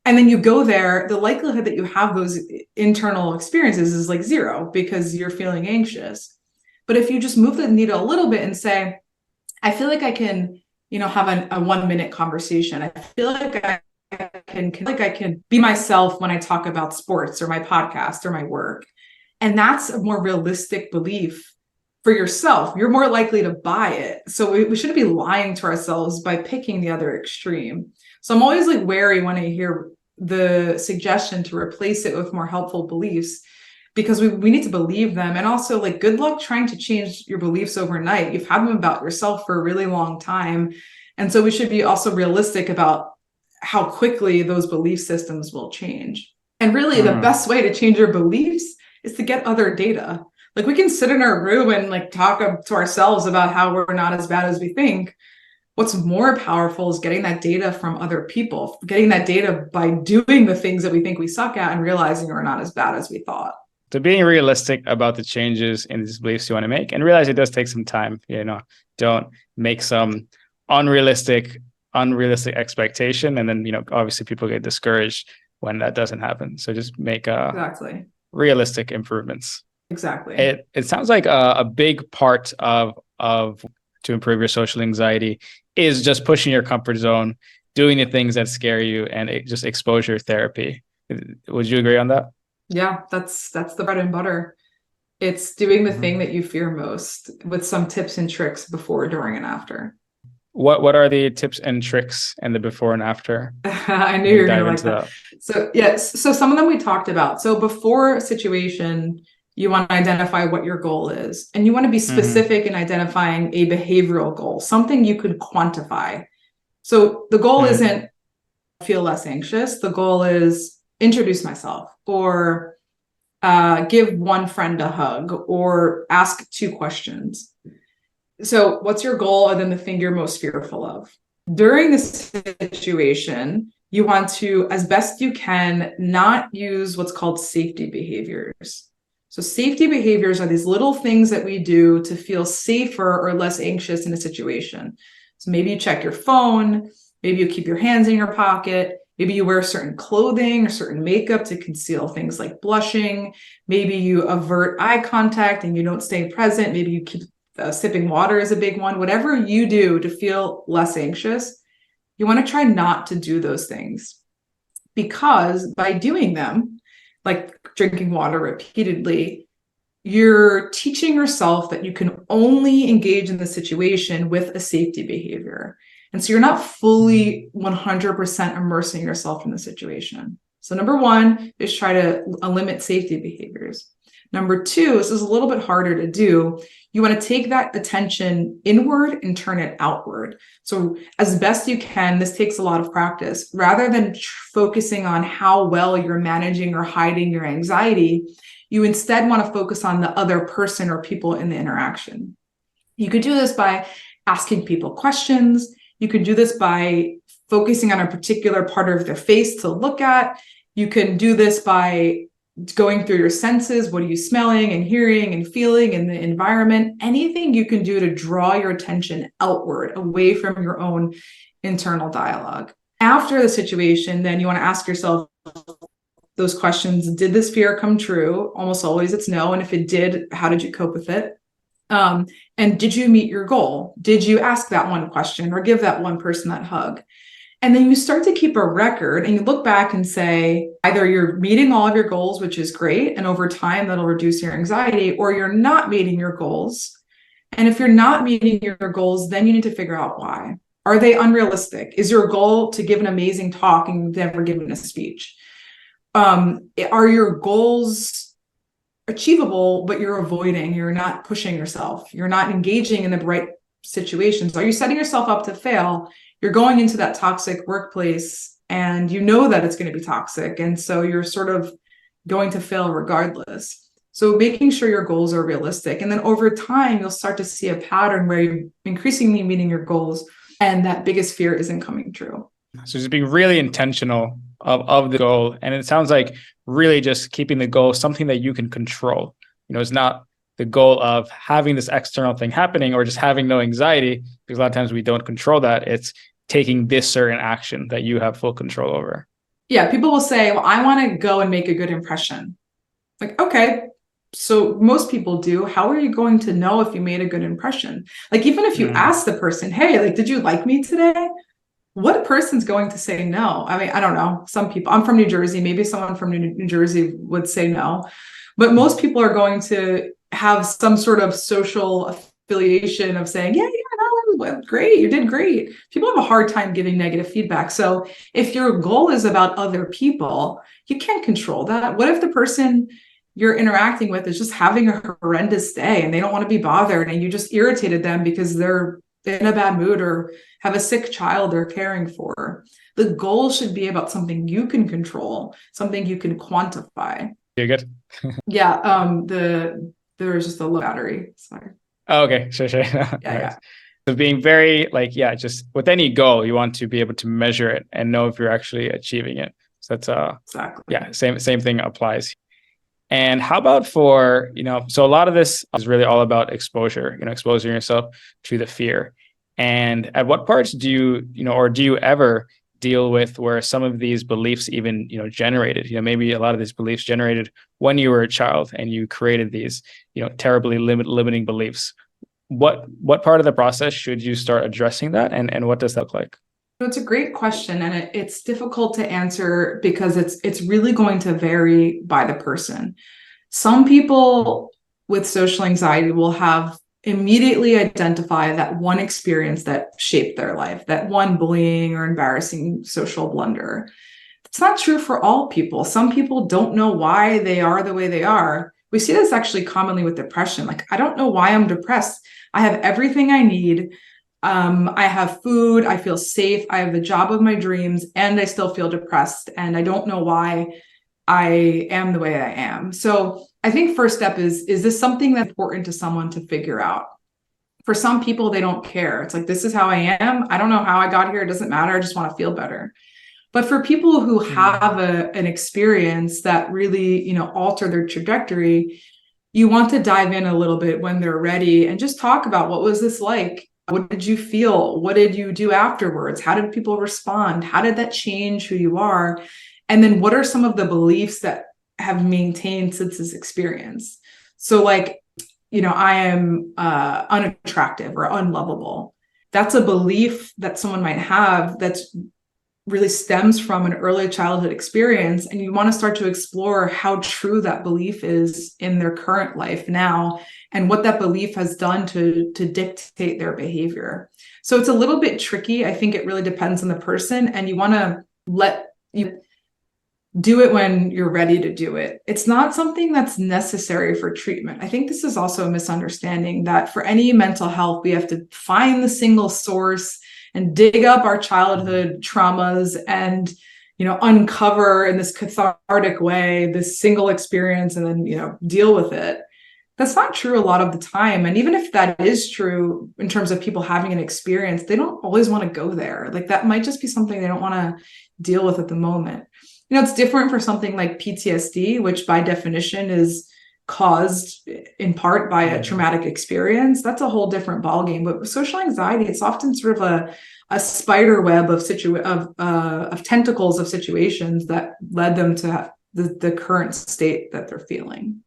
And then you go there, the likelihood that you have those internal experiences is like zero because you're feeling anxious. But if you just move the needle a little bit and say, I feel like I can, have a 1-minute conversation. I feel like I can be myself when I talk about sports or my podcast or my work. And that's a more realistic belief for yourself. You're more likely to buy it. So we shouldn't be lying to ourselves by picking the other extreme. So I'm always like wary when I hear the suggestion to replace it with more helpful beliefs, because we need to believe them. And also, like, good luck trying to change your beliefs overnight. You've had them about yourself for a really long time. And so we should be also realistic about how quickly those belief systems will change. And really the best way to change your beliefs is to get other data. Like, we can sit in our room and like talk to ourselves about how we're not as bad as we think. What's more powerful is getting that data from other people, getting that data by doing the things that we think we suck at and realizing we're not as bad as we thought. So being realistic about the changes in these beliefs you want to make, and realize it does take some time. Don't make some unrealistic expectation, and then obviously people get discouraged when that doesn't happen. So just make exactly realistic improvements. Exactly. It sounds like a big part of to improve your social anxiety is just pushing your comfort zone, doing the things that scare you, and just exposure therapy. Would you agree on that? Yeah, that's the bread and butter. It's doing the thing that you fear most, with some tips and tricks before, during, and after. What are the tips and tricks and the before and after? I knew you were going to like that. So yes, so some of them we talked about. So before a situation, you want to identify what your goal is, and you want to be specific in identifying a behavioral goal, something you could quantify. So the goal isn't feel less anxious. The goal is introduce myself, or give one friend a hug, or ask 2 questions. So what's your goal, and then the thing you're most fearful of? During this situation, you want to, as best you can, not use what's called safety behaviors. So safety behaviors are these little things that we do to feel safer or less anxious in a situation. So maybe you check your phone, maybe you keep your hands in your pocket, maybe you wear certain clothing or certain makeup to conceal things like blushing, maybe you avert eye contact and you don't stay present, maybe you keep sipping water is a big one. Whatever you do to feel less anxious, you want to try not to do those things, because by doing them, like drinking water repeatedly, you're teaching yourself that you can only engage in the situation with a safety behavior. And so you're not fully 100% immersing yourself in the situation. So number 1 is try to limit safety behaviors. Number two, this is a little bit harder to do. You want to take that attention inward and turn it outward. So as best you can, this takes a lot of practice. Rather than focusing on how well you're managing or hiding your anxiety, you instead want to focus on the other person or people in the interaction. You could do this by asking people questions. You could do this by focusing on a particular part of their face to look at. You can do this by going through your senses. What are you smelling and hearing and feeling in the environment? Anything you can do to draw your attention outward, away from your own internal dialogue. After the situation, then you want to ask yourself those questions. Did this fear come true? Almost always it's no. And if it did, how did you cope with it? And did you meet your goal? Did you ask that one question or give that one person that hug? And then you start to keep a record and you look back and say, either you're meeting all of your goals, which is great, and over time that'll reduce your anxiety, or you're not meeting your goals. And if you're not meeting your goals, then you need to figure out why. Are they unrealistic? Is your goal to give an amazing talk and you've never given a speech? Are your goals achievable, but you're avoiding, you're not pushing yourself, you're not engaging in the right situations? Are you setting yourself up to fail? You're going into that toxic workplace and you know that it's going to be toxic. And so you're sort of going to fail regardless. So making sure your goals are realistic. And then over time, you'll start to see a pattern where you're increasingly meeting your goals and that biggest fear isn't coming true. So just being really intentional of the goal. And it sounds like really just keeping the goal something that you can control. It's not the goal of having this external thing happening or just having no anxiety, because a lot of times we don't control that. It's taking this certain action that you have full control over. Yeah, people will say, well, I want to go and make a good impression. Like, okay, so most people do. How are you going to know if you made a good impression? Like, even if you ask the person, hey, like, did you like me today? What person's going to say no? I mean, I don't know. Some people, I'm from New Jersey. Maybe someone from New Jersey would say no. But most people are going to have some sort of social affiliation of saying, yeah, no, great, you did great. People have a hard time giving negative feedback. So if your goal is about other people, you can't control that. What if the person you're interacting with is just having a horrendous day and they don't want to be bothered and you just irritated them because they're in a bad mood or have a sick child they're caring for? The goal should be about something you can control, something you can quantify. You're good. Yeah. There's just a low battery. Sorry. Oh, okay. Sure. Yeah. So being very just with any goal, you want to be able to measure it and know if you're actually achieving it. So that's exactly. Same thing applies. And how about for, so a lot of this is really all about exposure, exposing yourself to the fear. And at what parts do you, or do you ever deal with where some of these beliefs even, generated, maybe a lot of these beliefs generated when you were a child and you created these, terribly limiting beliefs? What part of the process should you start addressing that? And what does that look like? It's a great question, and it's difficult to answer because it's really going to vary by the person. Some people with social anxiety will have immediately identify that one experience that shaped their life, that one bullying or embarrassing social blunder. It's not true for all people. Some people don't know why they are the way they are. We see this actually commonly with depression. Like, I don't know why I'm depressed. I have everything I need. I have food, I feel safe, I have the job of my dreams, and I still feel depressed. And I don't know why I am the way I am. So I think first step is this something that's important to someone to figure out? For some people, they don't care. It's like, this is how I am. I don't know how I got here. It doesn't matter. I just want to feel better. But for people who have an experience that really, alter their trajectory, you want to dive in a little bit when they're ready and just talk about, what was this like? What did you feel? What did you do afterwards? How did people respond? How did that change who you are? And then what are some of the beliefs that have maintained since this experience? So I am unattractive or unlovable. That's a belief that someone might have that's really stems from an early childhood experience. And you want to start to explore how true that belief is in their current life now and what that belief has done to dictate their behavior. So it's a little bit tricky. I think it really depends on the person, and you want to do it when you're ready to do it. It's not something that's necessary for treatment. I think this is also a misunderstanding that for any mental health, we have to find the single source and dig up our childhood traumas and, uncover in this cathartic way this single experience and then, deal with it. That's not true a lot of the time. And even if that is true in terms of people having an experience, they don't always want to go there. Like that might just be something they don't want to deal with at the moment. It's different for something like PTSD, which by definition is caused in part by a traumatic experience. That's a whole different ballgame. But with social anxiety, it's often sort of a spider web of tentacles of situations that led them to the current state that they're feeling.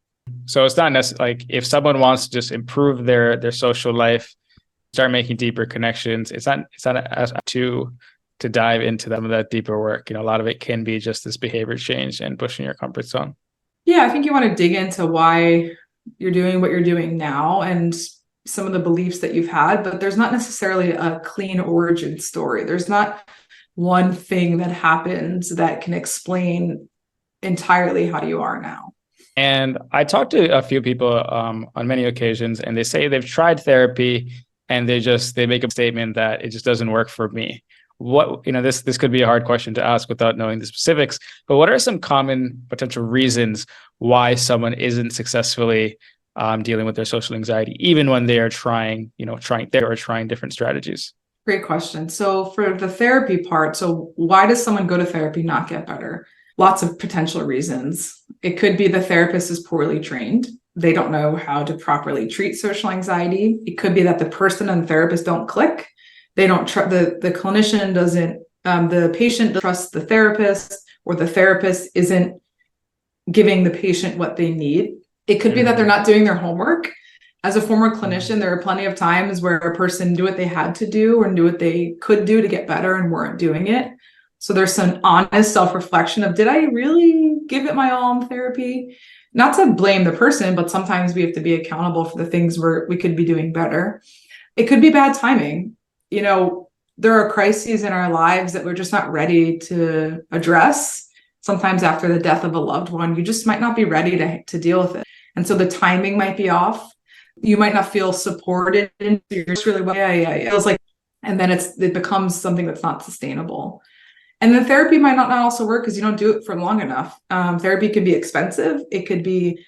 So it's not necessarily like if someone wants to just improve their social life, start making deeper connections, it's not as to dive into some of that deeper work. A lot of it can be just this behavior change and pushing your comfort zone. Yeah, I think you want to dig into why you're doing what you're doing now and some of the beliefs that you've had, but there's not necessarily a clean origin story. There's not one thing that happens that can explain entirely how you are now. And I talked to a few people on many occasions, and they say they've tried therapy and they make a statement that it just doesn't work for me. This could be a hard question to ask without knowing the specifics, but what are some common potential reasons why someone isn't successfully dealing with their social anxiety, even when they are trying different strategies? Great question. So for the therapy part, so why does someone go to therapy, not get better? Lots of potential reasons. It could be the therapist is poorly trained. They don't know how to properly treat social anxiety. It could be that the person and the therapist don't click. They don't trust the clinician doesn't, the patient doesn't trust the therapist, or the therapist isn't giving the patient what they need. It could be that they're not doing their homework. As a former clinician, there are plenty of times where a person knew what they had to do or knew what they could do to get better and weren't doing it. So there's some honest self-reflection of, did I really give it my all in therapy? Not to blame the person, but sometimes we have to be accountable for the things where we could be doing better. It could be bad timing. There are crises in our lives that we're just not ready to address. Sometimes after the death of a loved one, you just might not be ready to deal with it. And so the timing might be off. You might not feel supported. You're just really well. Yeah. It feels like, and then it becomes something that's not sustainable. And then therapy might not also work because you don't do it for long enough. Therapy can be expensive. It could be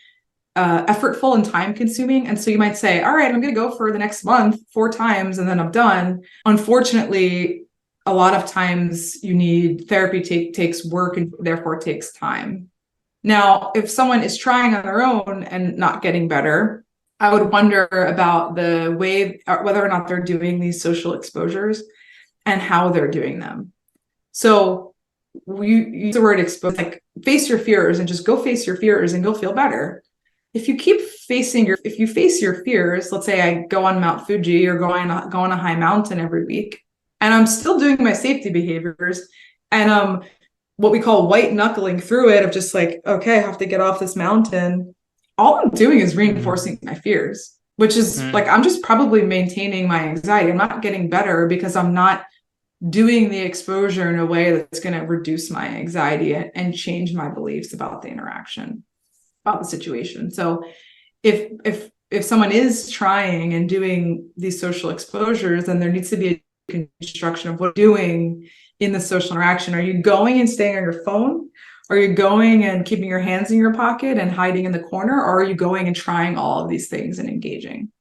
effortful and time consuming. And so you might say, all right, I'm going to go for the next month 4 times and then I'm done. Unfortunately, a lot of times you need therapy takes work and therefore takes time. Now, if someone is trying on their own and not getting better, I would wonder about the way, whether or not they're doing these social exposures and how they're doing them. So you use the word expose, like face your fears and just go face your fears and you'll feel better. If you face your fears, let's say I go on Mount Fuji or go on a high mountain every week, and I'm still doing my safety behaviors, and what we call white knuckling through it of just like, okay, I have to get off this mountain. All I'm doing is reinforcing my fears, which is like, I'm just probably maintaining my anxiety. I'm not getting better because I'm not doing the exposure in a way that's going to reduce my anxiety and change my beliefs about the interaction, about the situation. So if someone is trying and doing these social exposures, then there needs to be a construction of what you're doing in the social interaction. Are you going and staying on your phone? Are you going and keeping your hands in your pocket and hiding in the corner? Or are you going and trying all of these things and engaging?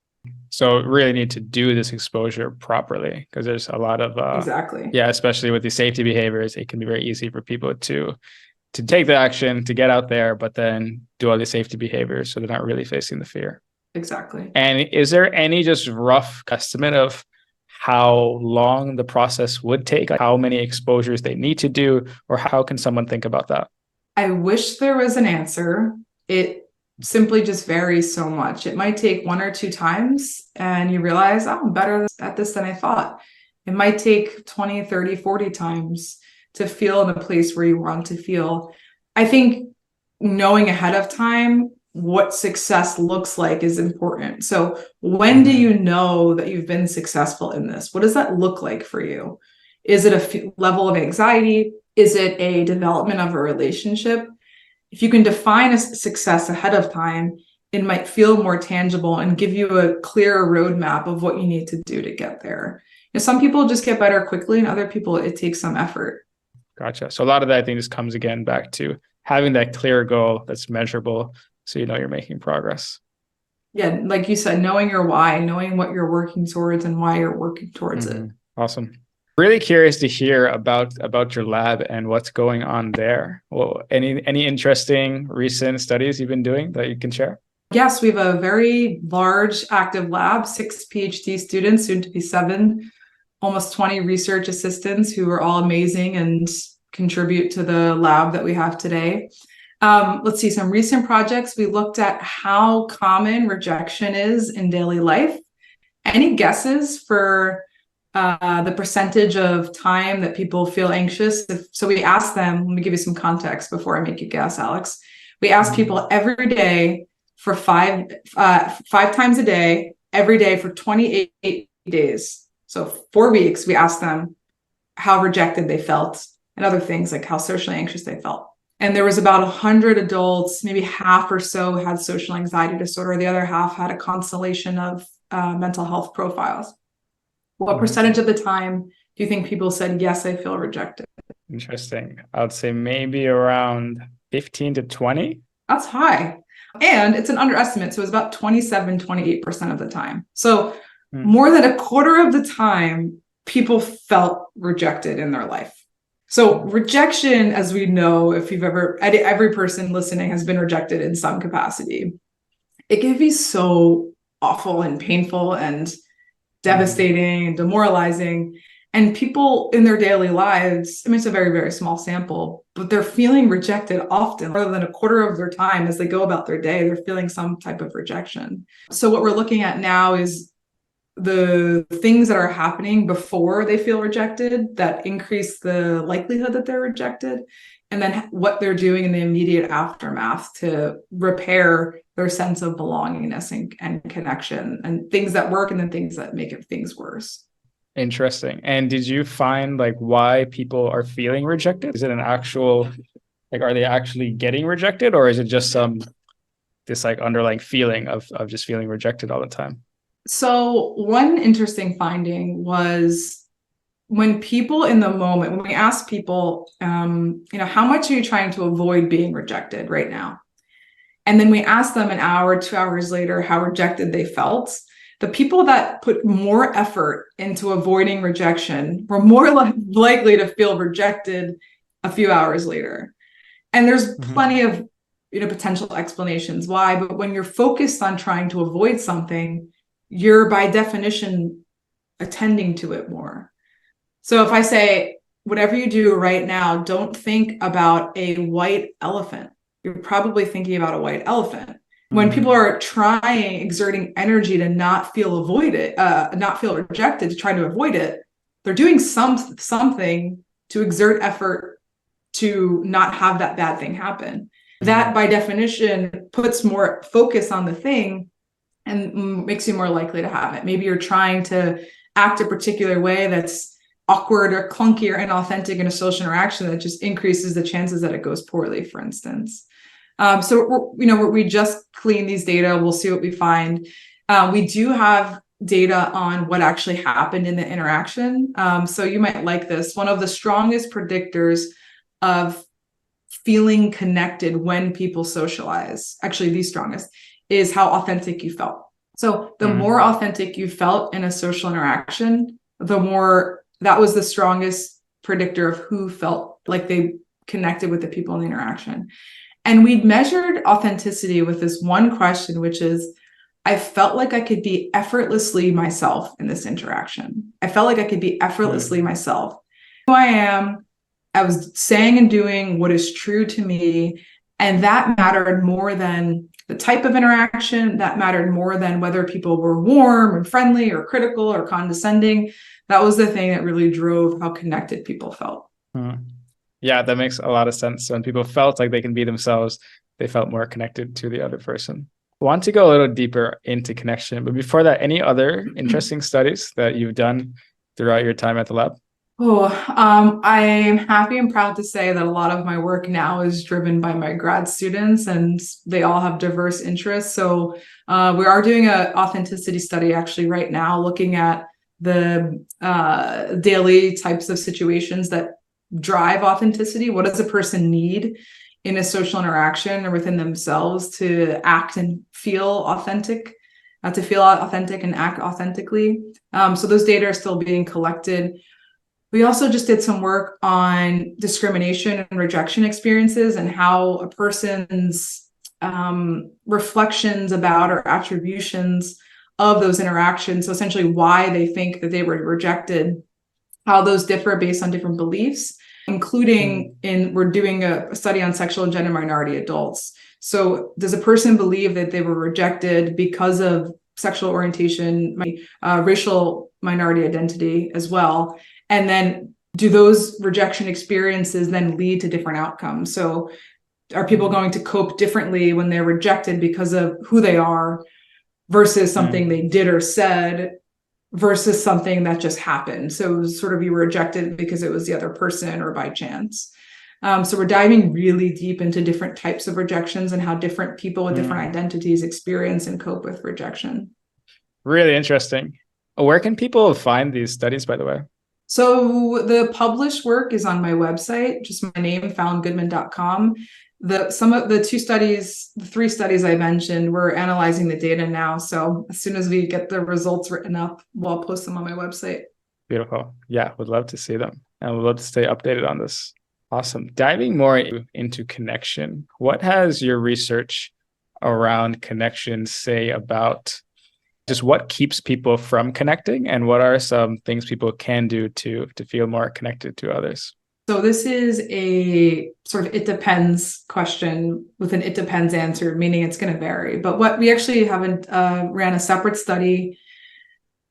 So really need to do this exposure properly, because there's a lot of exactly. Yeah, especially with the safety behaviors, it can be very easy for people to take the action, to get out there, but then do all the safety behaviors, so they're not really facing the fear. Exactly. And is there any just rough estimate of how long the process would take, like how many exposures they need to do, or how can someone think about that? I wish there was an answer. It simply just varies so much. It might take 1 or 2 times and you realize, oh, I'm better at this than I thought. It might take 20, 30, 40 times to feel in a place where you want to feel. I think knowing ahead of time what success looks like is important. So when do you know that you've been successful in this? What does that look like for you? Is it a level of anxiety? Is it a development of a relationship? If you can define a success ahead of time, it might feel more tangible and give you a clearer roadmap of what you need to do to get there. Some people just get better quickly, and other people, it takes some effort. Gotcha. So a lot of that, I think, just comes again back to having that clear goal that's measurable, so you know you're making progress. Yeah, like you said, knowing your why, knowing what you're working towards and why you're working towards it. Awesome. Really curious to hear about your lab and what's going on there. Well, any interesting recent studies you've been doing that you can share? Yes, we have a very large active lab, 6 PhD students, soon to be 7, almost 20 research assistants who are all amazing and contribute to the lab that we have today. Let's see, some recent projects. We looked at how common rejection is in daily life. Any guesses for the percentage of time that people feel anxious? So we asked them, let me give you some context before I make you guess, Alex. We asked people every day for five times a day, every day for 28 days. So 4 weeks, we asked them how rejected they felt and other things like how socially anxious they felt. And there was about 100 adults, maybe half or so had social anxiety disorder. The other half had a constellation of mental health profiles. What percentage of the time do you think people said, yes, I feel rejected? Interesting. I would say maybe around 15 to 20. That's high. And it's an underestimate. So it's about 27, 28% of the time. So more than a quarter of the time, people felt rejected in their life. So rejection, as we know, if you've ever, every person listening has been rejected in some capacity. It can be so awful and painful and devastating and demoralizing. And people in their daily lives, I mean, it's a very, very small sample, but they're feeling rejected often. Rather than a quarter of their time as they go about their day, they're feeling some type of rejection. So what we're looking at now is the things that are happening before they feel rejected that increase the likelihood that they're rejected, and then what they're doing in the immediate aftermath to repair their sense of belongingness and connection, and things that work and then things that make things worse. Interesting. And did you find like why people are feeling rejected? Is it an actual, like, are they actually getting rejected, or is it just this like underlying feeling of just feeling rejected all the time? So one interesting finding was when people in the moment, when we ask people, how much are you trying to avoid being rejected right now? And then we asked them an hour, 2 hours later, how rejected they felt. The people that put more effort into avoiding rejection were more likely to feel rejected a few hours later. And there's plenty of potential explanations why, but when you're focused on trying to avoid something, you're by definition attending to it more. So if I say, whatever you do right now, don't think about a white elephant. You're probably thinking about a white elephant. When people are exerting energy to not feel not feel rejected, to try to avoid it, they're doing something to exert effort to not have that bad thing happen. That by definition puts more focus on the thing and makes you more likely to have it. Maybe you're trying to act a particular way that's awkward or clunky or inauthentic in a social interaction that just increases the chances that it goes poorly, for instance. So we just clean these data. We'll see what we find. We do have data on what actually happened in the interaction. So you might like this. One of the strongest predictors of feeling connected when people socialize, actually the strongest, is how authentic you felt. So the more authentic you felt in a social interaction, the more that was the strongest predictor of who felt like they connected with the people in the interaction. And we measured authenticity with this one question, which is, I felt like I could be effortlessly myself in this interaction. I felt like I could be effortlessly myself. Who I am, I was saying and doing what is true to me. And that mattered more than the type of interaction. That mattered more than whether people were warm and friendly or critical or condescending. That was the thing that really drove how connected people felt. Yeah, that makes a lot of sense. When people felt like they can be themselves, they felt more connected to the other person. I want to go a little deeper into connection, but before that, any other interesting studies that you've done throughout your time at the lab? I'm happy and proud to say that a lot of my work now is driven by my grad students, and they all have diverse interests. So we are doing an authenticity study actually right now, looking at the daily types of situations that drive authenticity. What does a person need in a social interaction or within themselves to act and feel authentic, and act authentically? So those data are still being collected. We also just did some work on discrimination and rejection experiences and how a person's reflections about or attributions of those interactions, so essentially why they think that they were rejected, how those differ based on different beliefs, including we're doing a study on sexual and gender minority adults. So does a person believe that they were rejected because of sexual orientation, racial minority identity as well? And then do those rejection experiences then lead to different outcomes? So are people going to cope differently when they're rejected because of who they are versus something they did or said versus something that just happened? So it was sort of, you were rejected because it was the other person or by chance. So we're diving really deep into different types of rejections and how different people with different identities experience and cope with rejection. Really interesting. Where can people find these studies, by the way? So the published work is on my website, just my name, fallongoodman.com. Some of the three studies I mentioned, we're analyzing the data now. So as soon as we get the results written up, we'll post them on my website. Beautiful. Yeah, would love to see them. And would love to stay updated on this. Awesome. Diving more into connection, what has your research around connection say about just what keeps people from connecting, and what are some things people can do to feel more connected to others? So this is a sort of it depends question with an it depends answer, meaning it's going to vary. But what we actually haven't ran a separate study.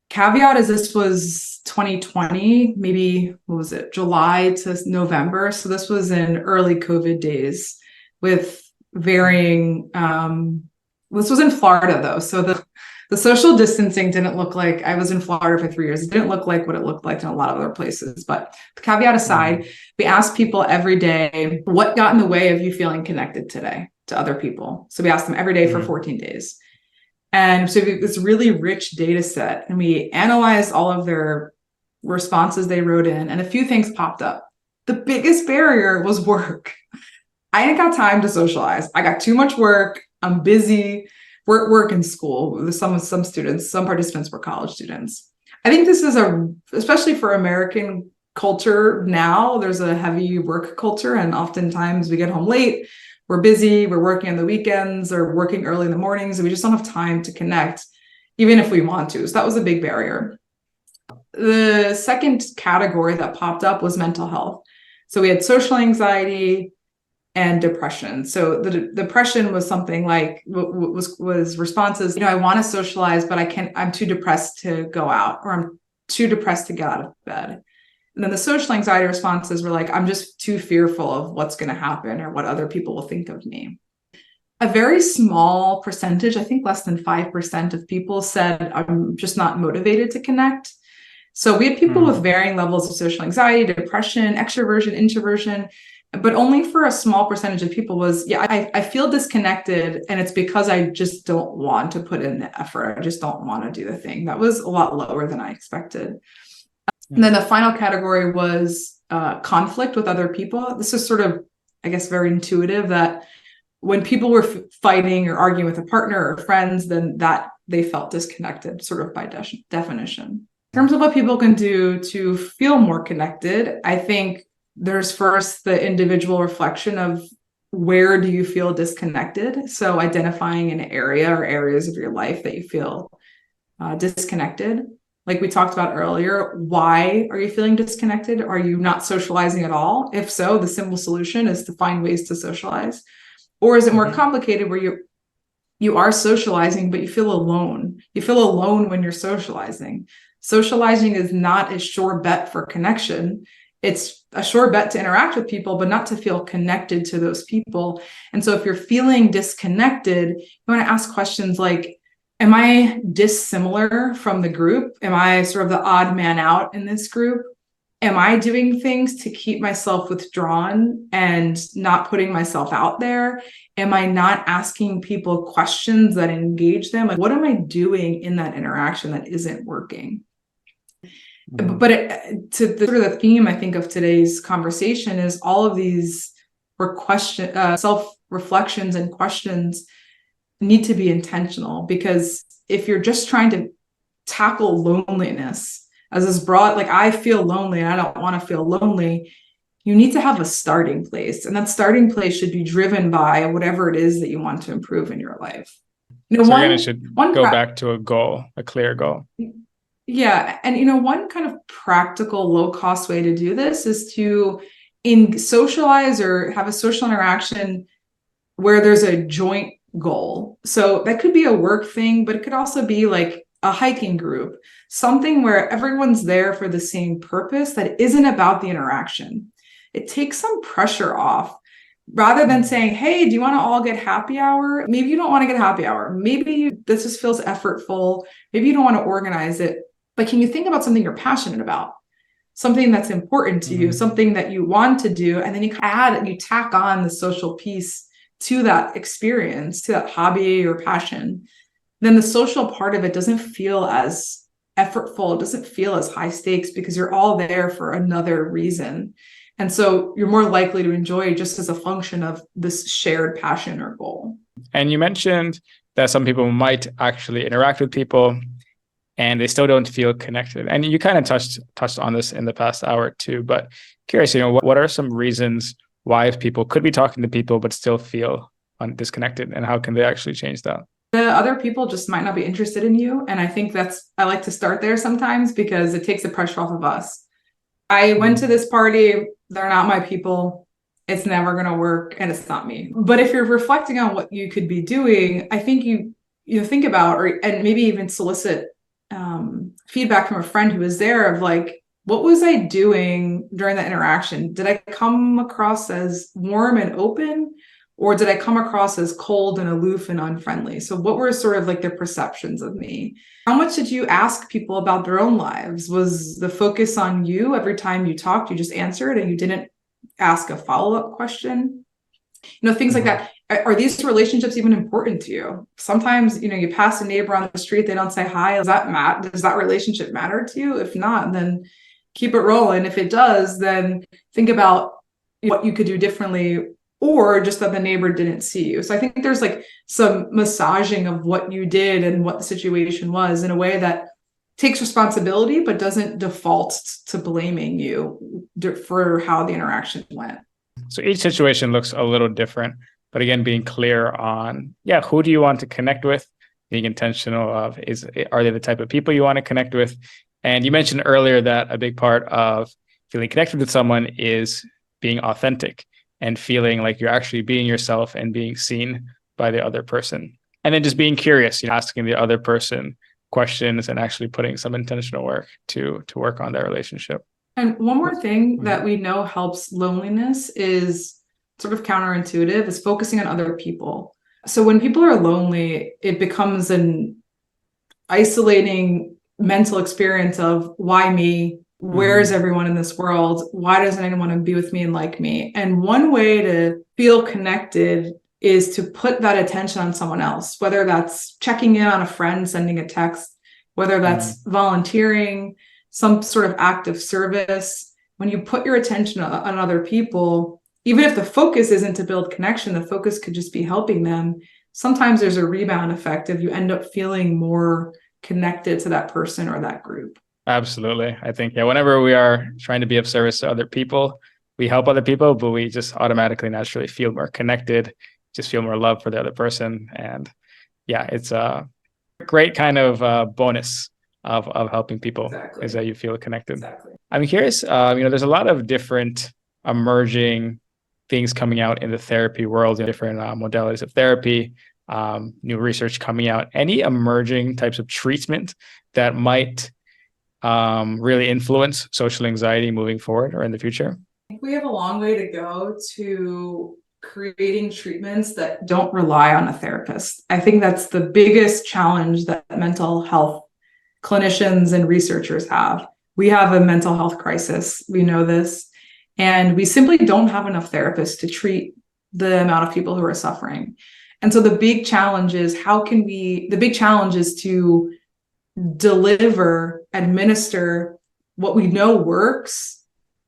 Caveat is this was 2020, maybe, what was it, July to November. So this was in early COVID days with varying, this was in Florida though. So the social distancing didn't look like, I was in Florida for 3 years. It didn't look like what it looked like in a lot of other places. But the caveat aside, we asked people every day, what got in the way of you feeling connected today to other people? So we asked them every day for 14 days. And so this really rich data set, and we analyzed all of their responses they wrote in, and a few things popped up. The biggest barrier was work. I ain't got time to socialize. I got too much work. I'm busy. We're at work and school. Some students, some participants were college students. I think this is especially for American culture now, there's a heavy work culture, and oftentimes we get home late. We're busy, we're working on the weekends or working early in the mornings, and we just don't have time to connect, even if we want to. So that was a big barrier. The second category that popped up was mental health. So we had social anxiety and depression. So the depression was something like, was responses, I want to socialize, but I'm too depressed to go out, or I'm too depressed to get out of bed. And then the social anxiety responses were like, I'm just too fearful of what's going to happen or what other people will think of me. A very small percentage, I think less than 5% of people said, I'm just not motivated to connect. So we had people with varying levels of social anxiety, depression, extroversion, introversion, but only for a small percentage of people was, I feel disconnected, and it's because I just don't want to put in the effort. I just don't want to do the thing. That was a lot lower than I expected. And then the final category was conflict with other people. This is sort of, I guess, very intuitive, that when people were fighting or arguing with a partner or friends, then that they felt disconnected, sort of by definition. In terms of what people can do to feel more connected, I think there's first the individual reflection of where do you feel disconnected? So identifying an area or areas of your life that you feel disconnected. Like we talked about earlier, why are you feeling disconnected? Are you not socializing at all? If so, the simple solution is to find ways to socialize. Or is it more complicated where you are socializing, but you feel alone? You feel alone when you're socializing. Socializing is not a sure bet for connection. It's a sure bet to interact with people, but not to feel connected to those people. And so if you're feeling disconnected, you want to ask questions like, am I dissimilar from the group? Am I sort of the odd man out in this group? am I doing things to keep myself withdrawn and not putting myself out there? Am I not asking people questions that engage them? Like, what am I doing in that interaction that isn't working? Mhm. But to the sort of the theme, I think, of today's conversation is all of these self-reflections and questions need to be intentional, because if you're just trying to tackle loneliness as this broad, like, I feel lonely and I don't want to feel lonely, you need to have a starting place. And that starting place should be driven by whatever it is that you want to improve in your life. So again, it should go back to a goal, a clear goal. Yeah. And, one kind of practical, low cost way to do this is to socialize or have a social interaction where there's a joint goal. So that could be a work thing, but it could also be like a hiking group, something where everyone's there for the same purpose that isn't about the interaction. It takes some pressure off. Rather than saying, hey, do you want to all get happy hour? Maybe you don't want to get happy hour. Maybe this just feels effortful. Maybe you don't want to organize it. But can you think about something you're passionate about? Something that's important to you, something that you want to do, and then you tack on the social piece to that experience, to that hobby or passion. Then the social part of it doesn't feel as effortful, it doesn't feel as high stakes, because you're all there for another reason. And so you're more likely to enjoy just as a function of this shared passion or goal. And you mentioned that some people might actually interact with people and they still don't feel connected. And you kind of touched on this in the past hour too, but curious, what are some reasons why people could be talking to people but still feel disconnected, and how can they actually change that? The other people just might not be interested in you. And I think I like to start there sometimes, because it takes the pressure off of us. I went to this party, they're not my people, it's never going to work, and it's not me. But if you're reflecting on what you could be doing, I think you think about, and maybe even solicit feedback from a friend who was there, of like, what was I doing during that interaction? Did I come across as warm and open, or did I come across as cold and aloof and unfriendly? So what were sort of like their perceptions of me? How much did you ask people about their own lives? Was the focus on you? Every time you talked, you just answered and you didn't ask a follow-up question? Things like that. Are these relationships even important to you? Sometimes, you pass a neighbor on the street, they don't say hi. Does that relationship matter to you? If not, then keep it rolling. If it does, then think about what you could do differently, or just that the neighbor didn't see you. So I think there's like some massaging of what you did and what the situation was in a way that takes responsibility, but doesn't default to blaming you for how the interaction went. So each situation looks a little different, but again, being clear on, who do you want to connect with? Being intentional of, are they the type of people you want to connect with? And you mentioned earlier that a big part of feeling connected with someone is being authentic and feeling like you're actually being yourself and being seen by the other person. And then just being curious, asking the other person questions and actually putting some intentional work to work on their relationship. And one more thing that we know helps loneliness is sort of counterintuitive, is focusing on other people. So when people are lonely, it becomes an isolating mental experience of, why me? Where is everyone in this world? Why doesn't anyone want to be with me and like me? And one way to feel connected is to put that attention on someone else, whether that's checking in on a friend, sending a text, whether that's volunteering, some sort of act of service. When you put your attention on other people, even if the focus isn't to build connection, the focus could just be helping them. Sometimes there's a rebound effect if you end up feeling more connected to that person or that group. Absolutely. I think, whenever we are trying to be of service to other people, we help other people, but we just automatically naturally feel more connected, just feel more love for the other person. And it's a great kind of bonus of helping people. Exactly. Is that you feel connected. Exactly. I'm curious, there's a lot of different emerging things coming out in the therapy world, different modalities of therapy, new research coming out. Any emerging types of treatment that might really influence social anxiety moving forward or in the future? I think we have a long way to go to creating treatments that don't rely on a therapist. I think that's the biggest challenge that mental health clinicians and researchers have. We have a mental health crisis. We know this. And we simply don't have enough therapists to treat the amount of people who are suffering. And so the big challenge is to deliver, administer what we know works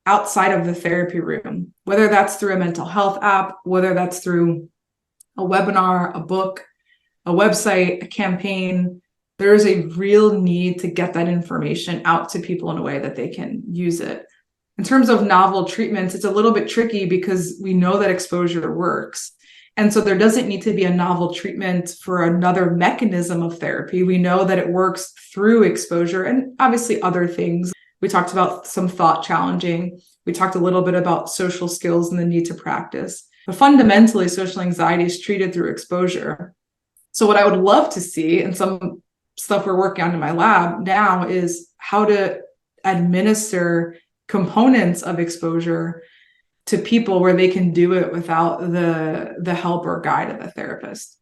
outside of the therapy room, whether that's through a mental health app, whether that's through a webinar, a book, a website, a campaign. There is a real need to get that information out to people in a way that they can use it. In terms of novel treatments, it's a little bit tricky because we know that exposure works. And so there doesn't need to be a novel treatment for another mechanism of therapy. We know that it works through exposure and obviously other things. We talked about some thought challenging. We talked a little bit about social skills and the need to practice. But fundamentally, social anxiety is treated through exposure. So what I would love to see, and some stuff we're working on in my lab now, is how to administer components of exposure to people where they can do it without the help or guide of a therapist.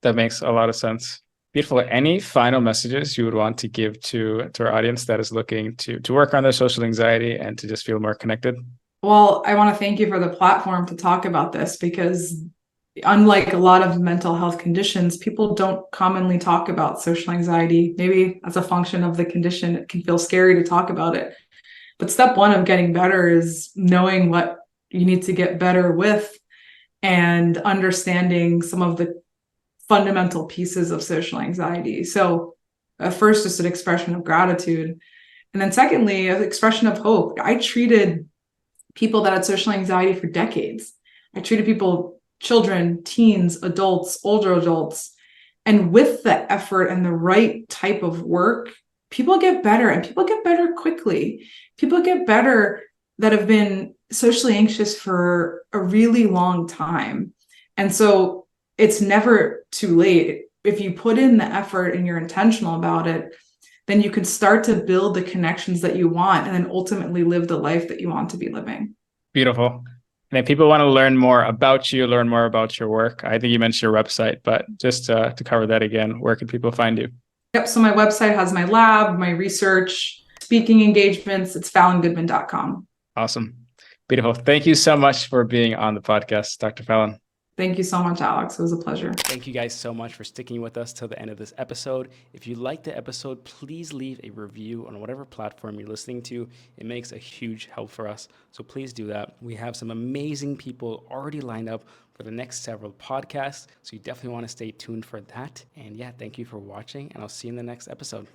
That makes a lot of sense. Beautiful. Any final messages you would want to give to our audience that is looking to work on their social anxiety and to just feel more connected? Well, I want to thank you for the platform to talk about this, because unlike a lot of mental health conditions, people don't commonly talk about social anxiety. Maybe as a function of the condition, it can feel scary to talk about it. But step one of getting better is knowing what you need to get better with and understanding some of the fundamental pieces of social anxiety. So first, just an expression of gratitude. And then secondly, an expression of hope. I treated people that had social anxiety for decades. I treated people, children, teens, adults, older adults. And with the effort and the right type of work, people get better, and people get better quickly. People get better that have been socially anxious for a really long time. And so it's never too late. If you put in the effort and you're intentional about it, then you can start to build the connections that you want and then ultimately live the life that you want to be living. Beautiful. And if people want to learn more about you, learn more about your work, I think you mentioned your website, but just to cover that again, where can people find you? Yep. So my website has my lab, my research, speaking engagements. It's fallongoodman.com. Awesome. Beautiful. Thank you so much for being on the podcast, Dr. Fallon. Thank you so much, Alex. It was a pleasure. Thank you guys so much for sticking with us till the end of this episode. If you liked the episode, please leave a review on whatever platform you're listening to. It makes a huge help for us. So please do that. We have some amazing people already lined up for the next several podcasts. So you definitely want to stay tuned for that. And yeah, thank you for watching, and I'll see you in the next episode.